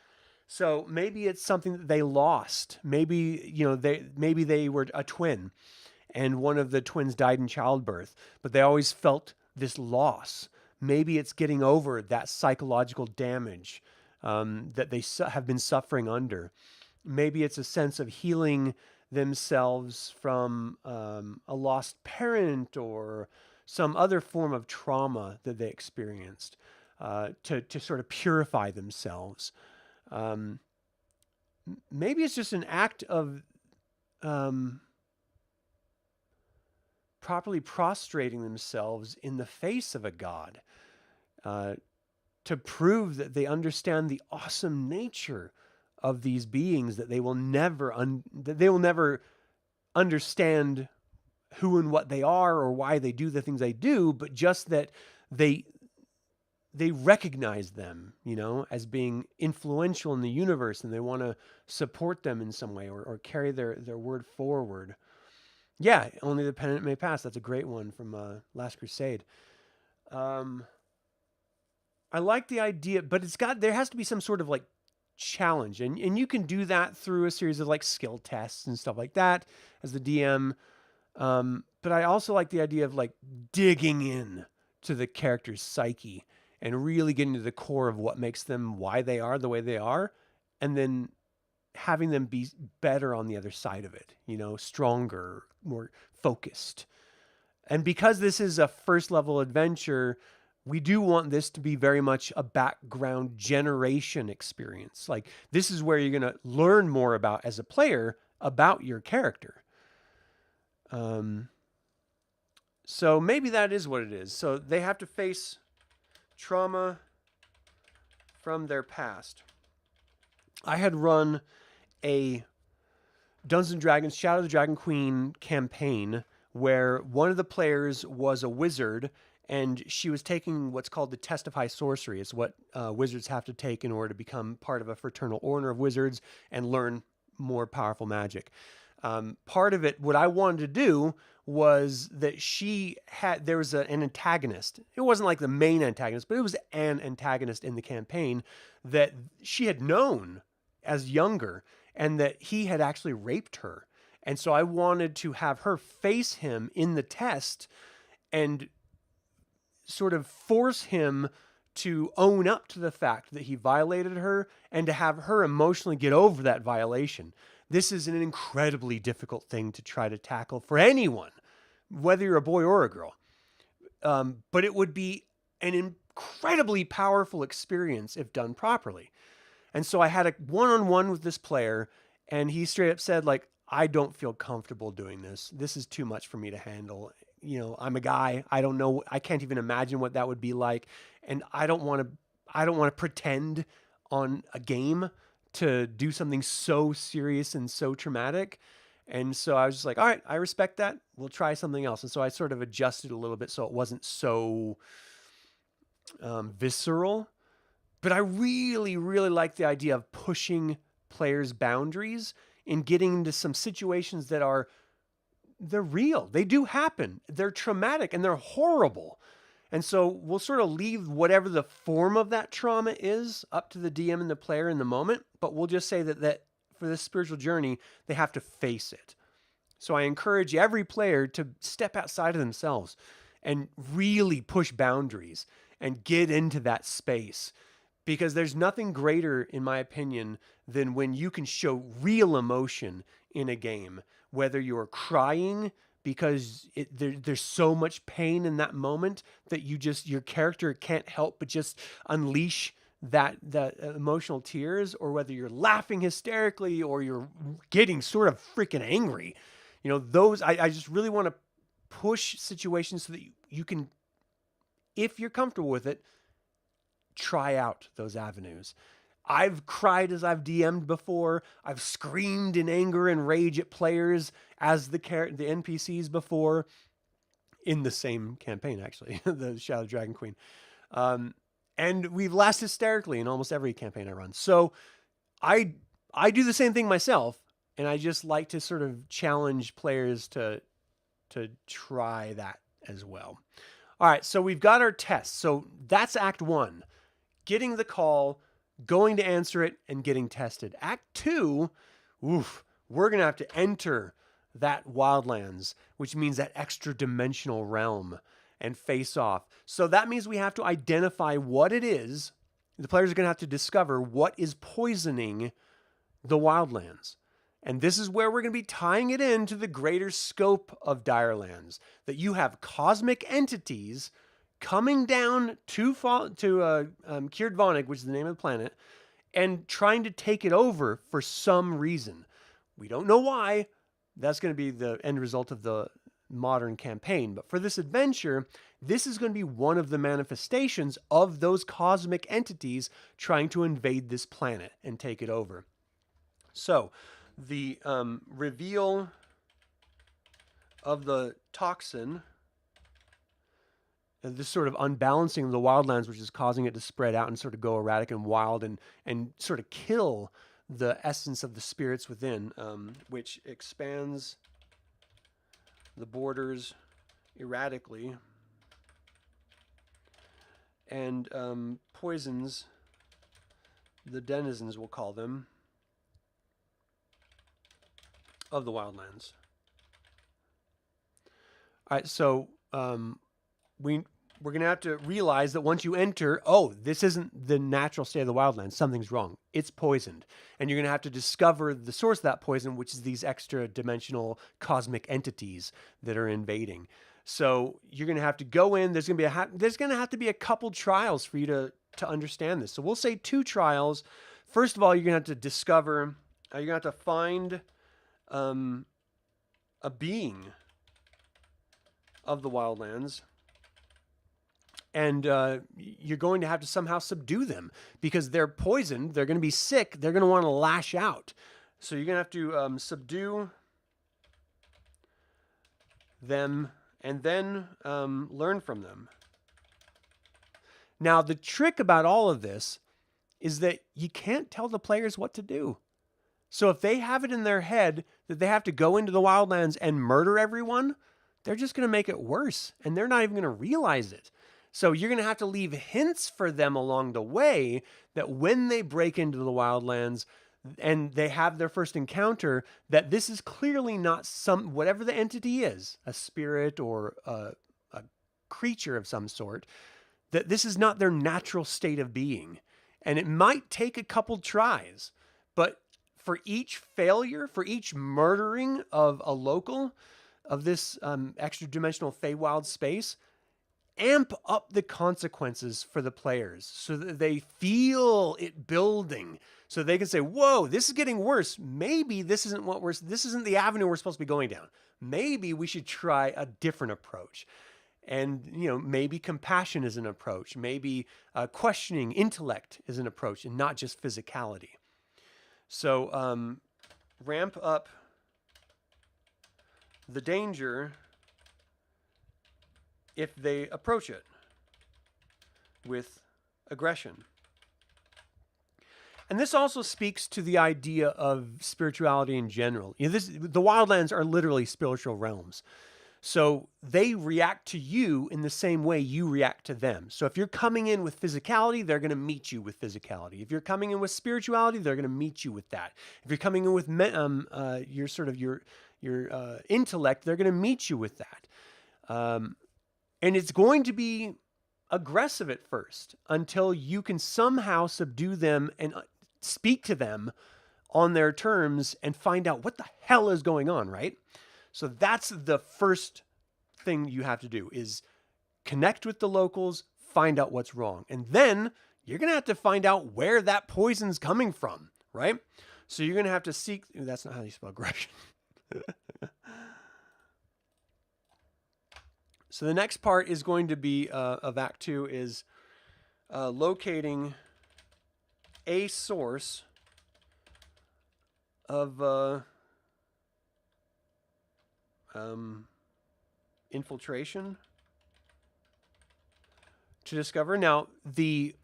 So maybe it's something that they lost. Maybe, maybe they were a twin and one of the twins died in childbirth, but they always felt this loss. Maybe it's getting over that psychological damage that they have been suffering under. Maybe it's a sense of healing themselves from a lost parent or some other form of trauma that they experienced, to sort of purify themselves. Maybe it's just an act of properly prostrating themselves in the face of a god, to prove that they understand the awesome nature of these beings, that they will never understand who and what they are or why they do the things they do, but just that they recognize them, as being influential in the universe, and they want to support them in some way or carry their word forward. Yeah, only the penitent may pass. That's a great one from Last Crusade. I like the idea, but there has to be some sort of like challenge, and you can do that through a series of like skill tests and stuff like that as the DM. But I also like the idea of like digging in to the character's psyche and really getting to the core of what makes them why they are the way they are, and then having them be better on the other side of it, stronger, more focused. And because this is a first level adventure, we do want this to be very much a background generation experience. Like, this is where you're going to learn more about, as a player, about your character. So maybe that is what it is. So they have to face trauma from their past. I had run a Dungeons & Dragons Shadow of the Dragon Queen campaign where one of the players was a wizard, and she was taking what's called the Test of High Sorcery. It's what wizards have to take in order to become part of a fraternal order of wizards and learn more powerful magic. Part of it, what I wanted to do was that there was an antagonist. It wasn't like the main antagonist, but it was an antagonist in the campaign that she had known as younger, and that he had actually raped her. And so I wanted to have her face him in the test and sort of force him to own up to the fact that he violated her, and to have her emotionally get over that violation. This is an incredibly difficult thing to try to tackle for anyone, whether you're a boy or a girl. But it would be an incredibly powerful experience if done properly. And so I had a one-on-one with this player, and he straight up said, like, I don't feel comfortable doing this. This is too much for me to handle. I'm a guy. I don't know. I can't even imagine what that would be like. And I don't want to pretend on a game to do something so serious and so traumatic. And so I was just like, all right, I respect that. We'll try something else. And so I sort of adjusted a little bit so it wasn't so visceral. But I really, really like the idea of pushing players' boundaries and getting into some situations that they're real. They do happen. They're traumatic and they're horrible. And so we'll sort of leave whatever the form of that trauma is up to the DM and the player in the moment, but we'll just say that for this spiritual journey, they have to face it. So I encourage every player to step outside of themselves and really push boundaries and get into that space. Because there's nothing greater, in my opinion, than when you can show real emotion in a game. Whether you're crying because there's so much pain in that moment that your character can't help but just unleash that emotional tears, or whether you're laughing hysterically or you're getting sort of freaking angry. I just really want to push situations so that you can, if you're comfortable with it, try out those avenues. I've cried as I've DM'd before. I've screamed in anger and rage at players as the NPCs before, in the same campaign, actually, the Shadow Dragon Queen. And we've laughed hysterically in almost every campaign I run. So I do the same thing myself, and I just like to sort of challenge players to try that as well. All right, so we've got our tests. So that's Act 1. Getting the call, going to answer it, and getting tested. Act 2, we're going to have to enter that wildlands, which means that extra dimensional realm, and face off. So that means we have to identify what it is. The players are going to have to discover what is poisoning the wildlands. And this is where we're going to be tying it into the greater scope of DireLands, that you have cosmic entities coming down to Cured Vonig, which is the name of the planet, and trying to take it over for some reason. We don't know why. That's going to be the end result of the modern campaign. But for this adventure, this is going to be one of the manifestations of those cosmic entities trying to invade this planet and take it over. So the reveal of the toxin, this sort of unbalancing of the wildlands, which is causing it to spread out and sort of go erratic and wild and sort of kill the essence of the spirits within, which expands the borders erratically and poisons the denizens, we'll call them, of the wildlands. All right, so we're going to have to realize that once you enter, oh, this isn't the natural state of the wildlands. Something's wrong. It's poisoned. And you're going to have to discover the source of that poison, which is these extra dimensional cosmic entities that are invading. So you're going to have to go in. There's going to have to be a couple trials for you to understand this. So we'll say 2 trials. First of all, you're going to have to discover, you're going to have to find a being of the wildlands. And you're going to have to somehow subdue them because they're poisoned. They're going to be sick. They're going to want to lash out. So you're going to have to subdue them and then learn from them. Now, the trick about all of this is that you can't tell the players what to do. So if they have it in their head that they have to go into the wildlands and murder everyone, they're just going to make it worse. And they're not even going to realize it. So you're going to have to leave hints for them along the way that when they break into the wildlands and they have their first encounter, that this is clearly not whatever the entity is, a spirit or a creature of some sort, that this is not their natural state of being. And it might take a couple tries, but for each failure, for each murdering of a local of this extra-dimensional Feywild space, amp up the consequences for the players so that they feel it building, so they can say, whoa, this is getting worse. Maybe this isn't the avenue we're supposed to be going down. Maybe we should try a different approach. And, maybe compassion is an approach. Maybe questioning intellect is an approach and not just physicality. So ramp up the danger if they approach it with aggression. And this also speaks to the idea of spirituality in general. The wildlands are literally spiritual realms. So they react to you in the same way you react to them. So if you're coming in with physicality, they're going to meet you with physicality. If you're coming in with spirituality, they're going to meet you with that. If you're coming in with your intellect, they're going to meet you with that. And it's going to be aggressive at first until you can somehow subdue them and speak to them on their terms and find out what the hell is going on, right? So that's the first thing you have to do is connect with the locals, find out what's wrong. And then you're going to have to find out where that poison's coming from, right? So you're going to have to seek... That's not how you spell aggression. So the next part is going to be of Act 2 is locating a source of infiltration to discover. Now, the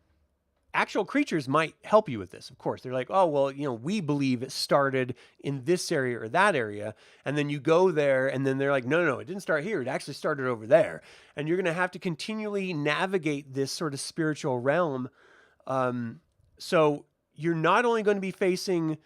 actual creatures might help you with this, of course. They're like, oh, well, we believe it started in this area or that area. And then you go there and then they're like, no, it didn't start here. It actually started over there. And you're going to have to continually navigate this sort of spiritual realm. So you're not only going to be facing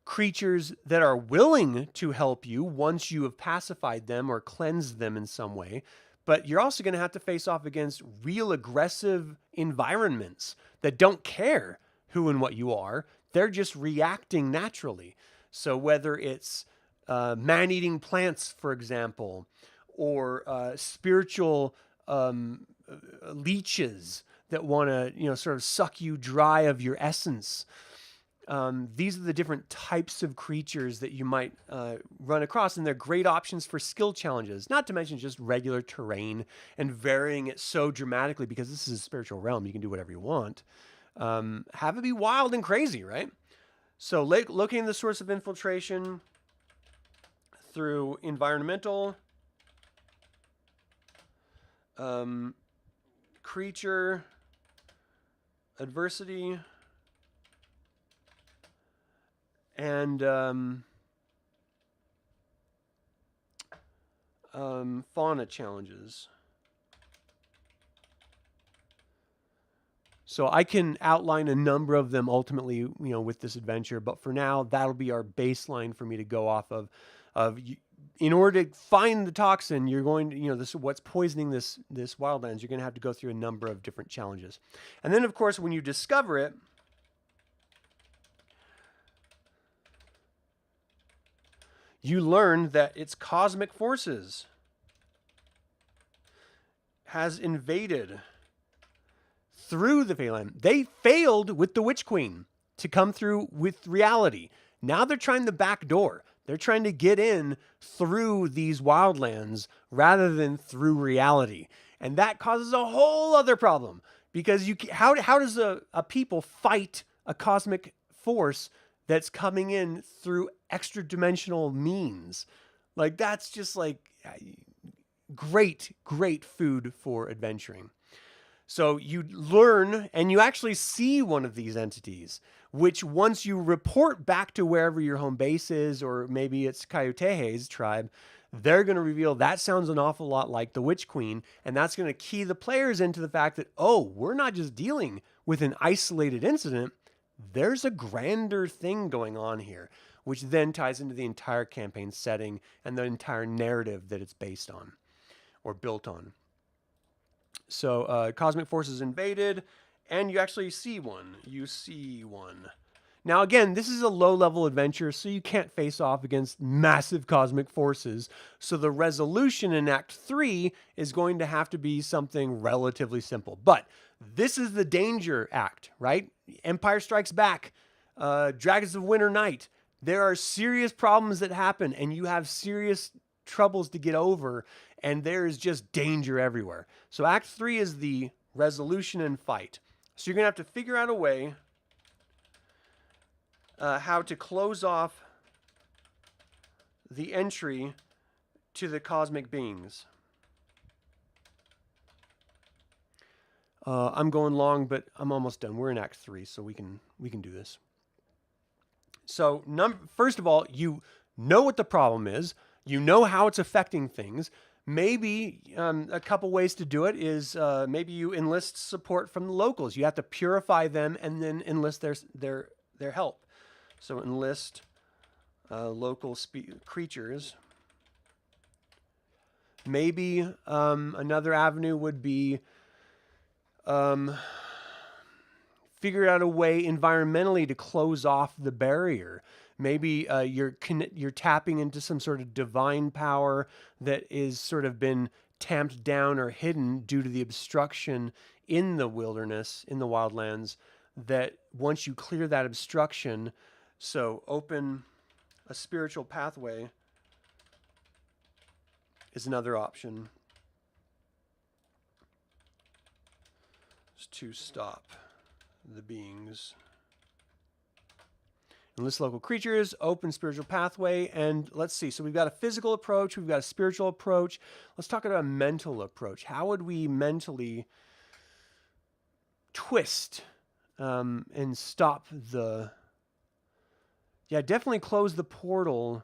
creatures that are willing to help you once you have pacified them or cleansed them in some way, but you're also going to have to face off against real aggressive environments that don't care who and what you are. They're just reacting naturally. So whether it's man-eating plants, for example, or spiritual leeches that want to, sort of suck you dry of your essence. These are the different types of creatures that you might run across, and they're great options for skill challenges, not to mention just regular terrain and varying it so dramatically because this is a spiritual realm. You can do whatever you want. Have it be wild and crazy, right? So looking at the source of infiltration through environmental, creature, adversity, and fauna challenges. So I can outline a number of them ultimately, with this adventure. But for now, that'll be our baseline for me to go off of. In order to find the toxin, you're going to, this what's poisoning this wildlands. You're going to have to go through a number of different challenges, and then of course when you discover it, you learn that its cosmic forces has invaded through the Feyland. They failed with the Witch Queen to come through with reality. Now they're trying the back door. They're trying to get in through these wildlands rather than through reality. And that causes a whole other problem, because how does a people fight a cosmic force that's coming in through extra dimensional means? Like, that's just like great food for adventuring. So you learn, and you actually see one of these entities, which once you report back to wherever your home base is, or maybe it's Coyotehe's tribe, they're going to reveal that sounds an awful lot like the Witch Queen, and that's going to key the players into the fact that, oh, we're not just dealing with an isolated incident, there's a grander thing going on here, which then ties into the entire campaign setting and the entire narrative that it's based on or built on. So cosmic forces invaded, and you actually see one. You see one. Now, again, this is a low-level adventure, so you can't face off against massive cosmic forces. So the resolution in Act 3 is going to have to be something relatively simple. But this is the danger act, right? Empire Strikes Back, Dragons of Winter Night. There are serious problems that happen, and you have serious troubles to get over, and there is just danger everywhere. So Act 3 is the resolution and fight. So you're going to have to figure out a way how to close off the entry to the cosmic beings. I'm going long, but I'm almost done. We're in Act 3, so we can do this. So first of all, you know what the problem is. You know how it's affecting things. Maybe a couple ways to do it is maybe you enlist support from the locals. You have to purify them and then enlist their help. So enlist local creatures. Maybe another avenue would be figure out a way environmentally to close off the barrier. Maybe you're tapping into some sort of divine power that is sort of been tamped down or hidden due to the obstruction in the wilderness, in the wildlands, that once you clear that obstruction, so open a spiritual pathway is another option to stop the beings. Enlist local creatures, open spiritual pathway, and let's see. So we've got a physical approach, we've got a spiritual approach. Let's talk about a mental approach. How would we mentally twist and stop the... Yeah, definitely close the portal,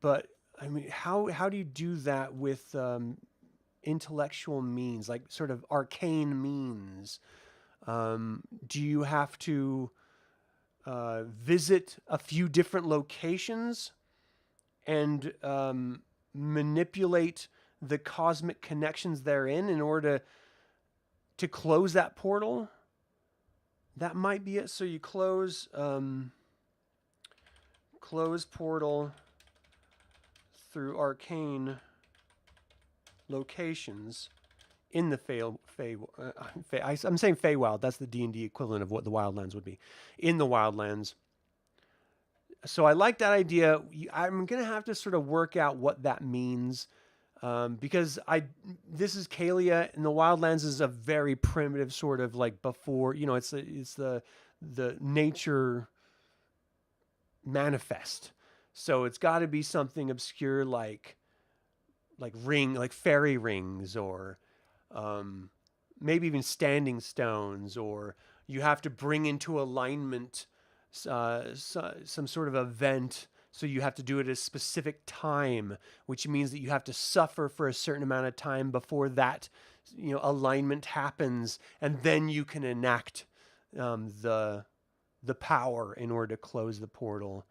but I mean, how do you do that with intellectual means, like sort of arcane means? Do you have to visit a few different locations and manipulate the cosmic connections therein in order to close that portal? That might be it. So you close portal through arcane locations in the I'm saying Feywild. That's the D&D equivalent of what the Wildlands would be. In the Wildlands. So I like that idea. I'm going to have to sort of work out what that means. Because this is Kalia, and the Wildlands is a very primitive sort of like before, it's the nature manifest. So it's got to be something obscure like fairy rings, or maybe even standing stones, or you have to bring into alignment some sort of event So you have to do it at a specific time, which means that you have to suffer for a certain amount of time before that, alignment happens, and then you can enact the power in order to close the portal.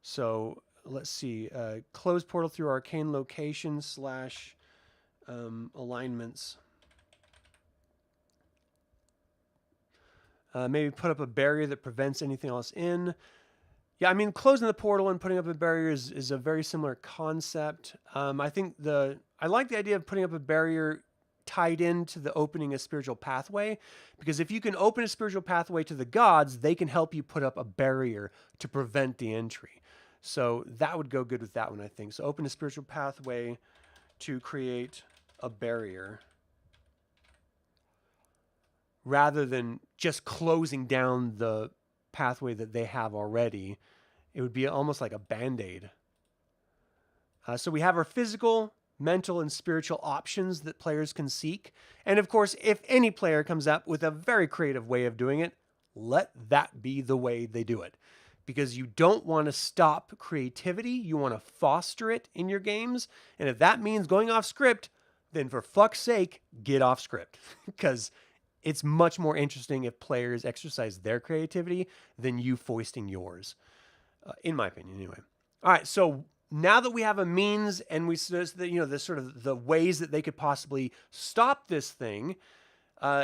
So let's see, close portal through arcane location / alignments. Maybe put up a barrier that prevents anything else in. Yeah, I mean, closing the portal and putting up a barrier is a very similar concept. I like the idea of putting up a barrier tied into the opening a spiritual pathway, because if you can open a spiritual pathway to the gods, they can help you put up a barrier to prevent the entry. So that would go good with that one, I think. So open a spiritual pathway to create a barrier, rather than just closing down the pathway that they have already. It would be almost like a band-aid. So we have our physical, mental, and spiritual options that players can seek. And of course, if any player comes up with a very creative way of doing it, let that be the way they do it. Because you don't want to stop creativity. You want to foster it in your games. And if that means going off script, then for fuck's sake, get off script. Because it's much more interesting if players exercise their creativity than you foisting yours, in my opinion, anyway. All right, so now that we have a means and we the sort of the ways that they could possibly stop this thing,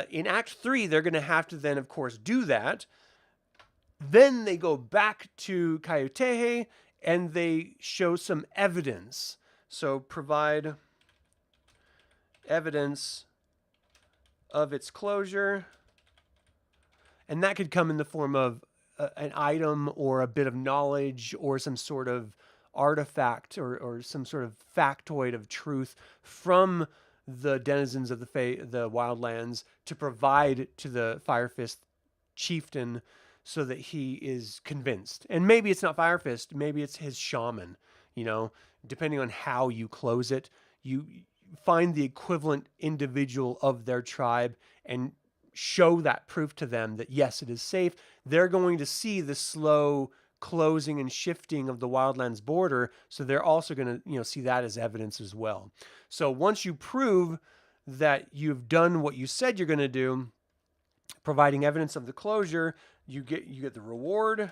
in Act 3, they're going to have to then, of course, do that. Then they go back to Kaiotehe and they show some evidence. So provide evidence of its closure. And that could come in the form of an item or a bit of knowledge or some sort of artifact or some sort of factoid of truth from the denizens of the wildlands to provide to the Firefist chieftain so that he is convinced. And maybe it's not Firefist, maybe it's his shaman, depending on how you close it. You find the equivalent individual of their tribe and show that proof to them that yes, it is safe. They're going to see the slow closing and shifting of the wildlands border, so they're also going to see that as evidence as well. So once you prove that you've done what you said you're going to do, providing evidence of the closure, you get the reward.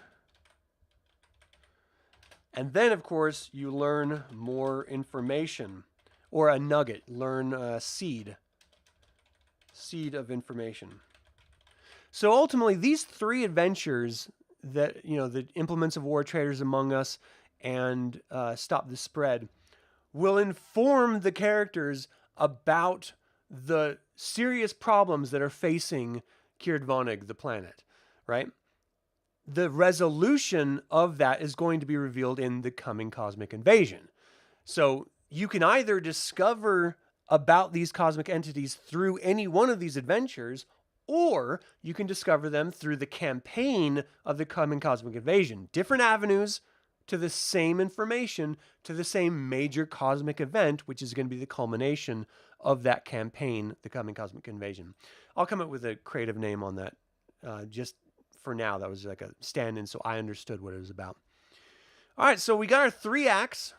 And then of course you learn more information. Or a nugget, learn seed of information. So ultimately, these 3 adventures that, the Implements of War Traders Among Us and Stop the Spread, will inform the characters about the serious problems that are facing Kirdvonig, the planet, right? The resolution of that is going to be revealed in the coming cosmic invasion. So you can either discover about these cosmic entities through any one of these adventures, or you can discover them through the campaign of the coming cosmic invasion. Different avenues to the same information, to the same major cosmic event, which is going to be the culmination of that campaign, the coming cosmic invasion. I'll come up with a creative name on that. Just for now, that was like a stand-in, so I understood what it was about. All right, so we got our 3 acts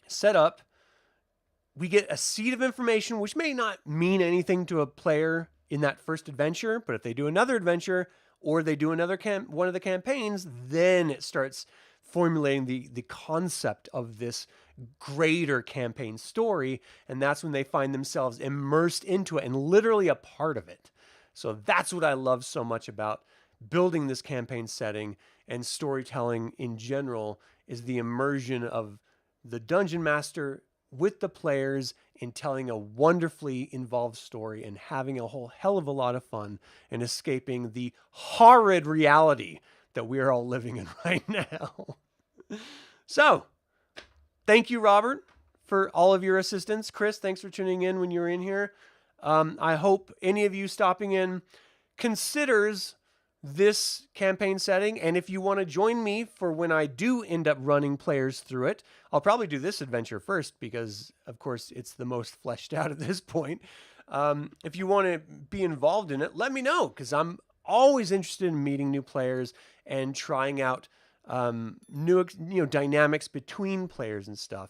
set up. We get a seed of information, which may not mean anything to a player in that first adventure, but if they do another adventure or they do another one of the campaigns, then it starts formulating the concept of this greater campaign story, and that's when they find themselves immersed into it and literally a part of it. So that's what I love so much about building this campaign setting and storytelling in general, is the immersion of the dungeon master with the players in telling a wonderfully involved story and having a whole hell of a lot of fun and escaping the horrid reality that we are all living in right now. So, thank you, Robert, for all of your assistance. Chris, thanks for tuning in when you were in here. I hope any of you stopping in considers this campaign setting, and if you want to join me for when I do end up running players through it, I'll probably do this adventure first because, of course, it's the most fleshed out at this point. If you want to be involved in it, let me know, because I'm always interested in meeting new players and trying out new dynamics between players and stuff.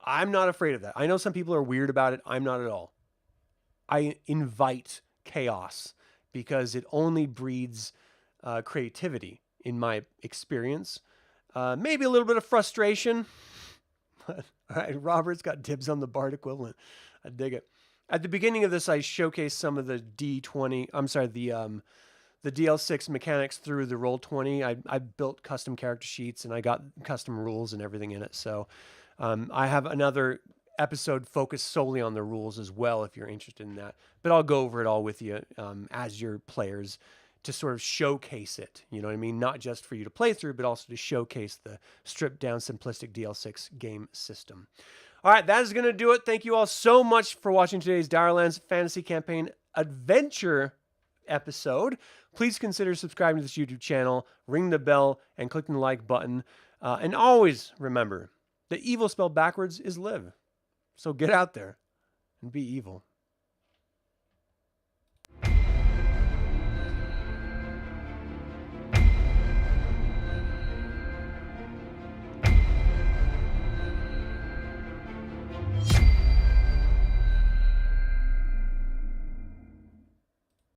I'm not afraid of that. I know some people are weird about it. I'm not at all. I invite chaos because it only breeds creativity, in my experience. Maybe a little bit of frustration. But, all right, Robert's got dibs on the Bard equivalent. I dig it. At the beginning of this, I showcased some of the D20. I'm sorry, the DL6 mechanics through the Roll20. I built custom character sheets and I got custom rules and everything in it. So I have another episode focused solely on the rules as well, if you're interested in that. But I'll go over it all with you as your players to sort of showcase it. You know what I mean? Not just for you to play through, but also to showcase the stripped down simplistic DL6 game system. All right, that is going to do it. Thank you all so much for watching today's DireLands Fantasy Campaign Adventure episode. Please consider subscribing to this YouTube channel, ring the bell, and clicking the like button. And always remember, the evil spelled backwards is live. So get out there and be evil.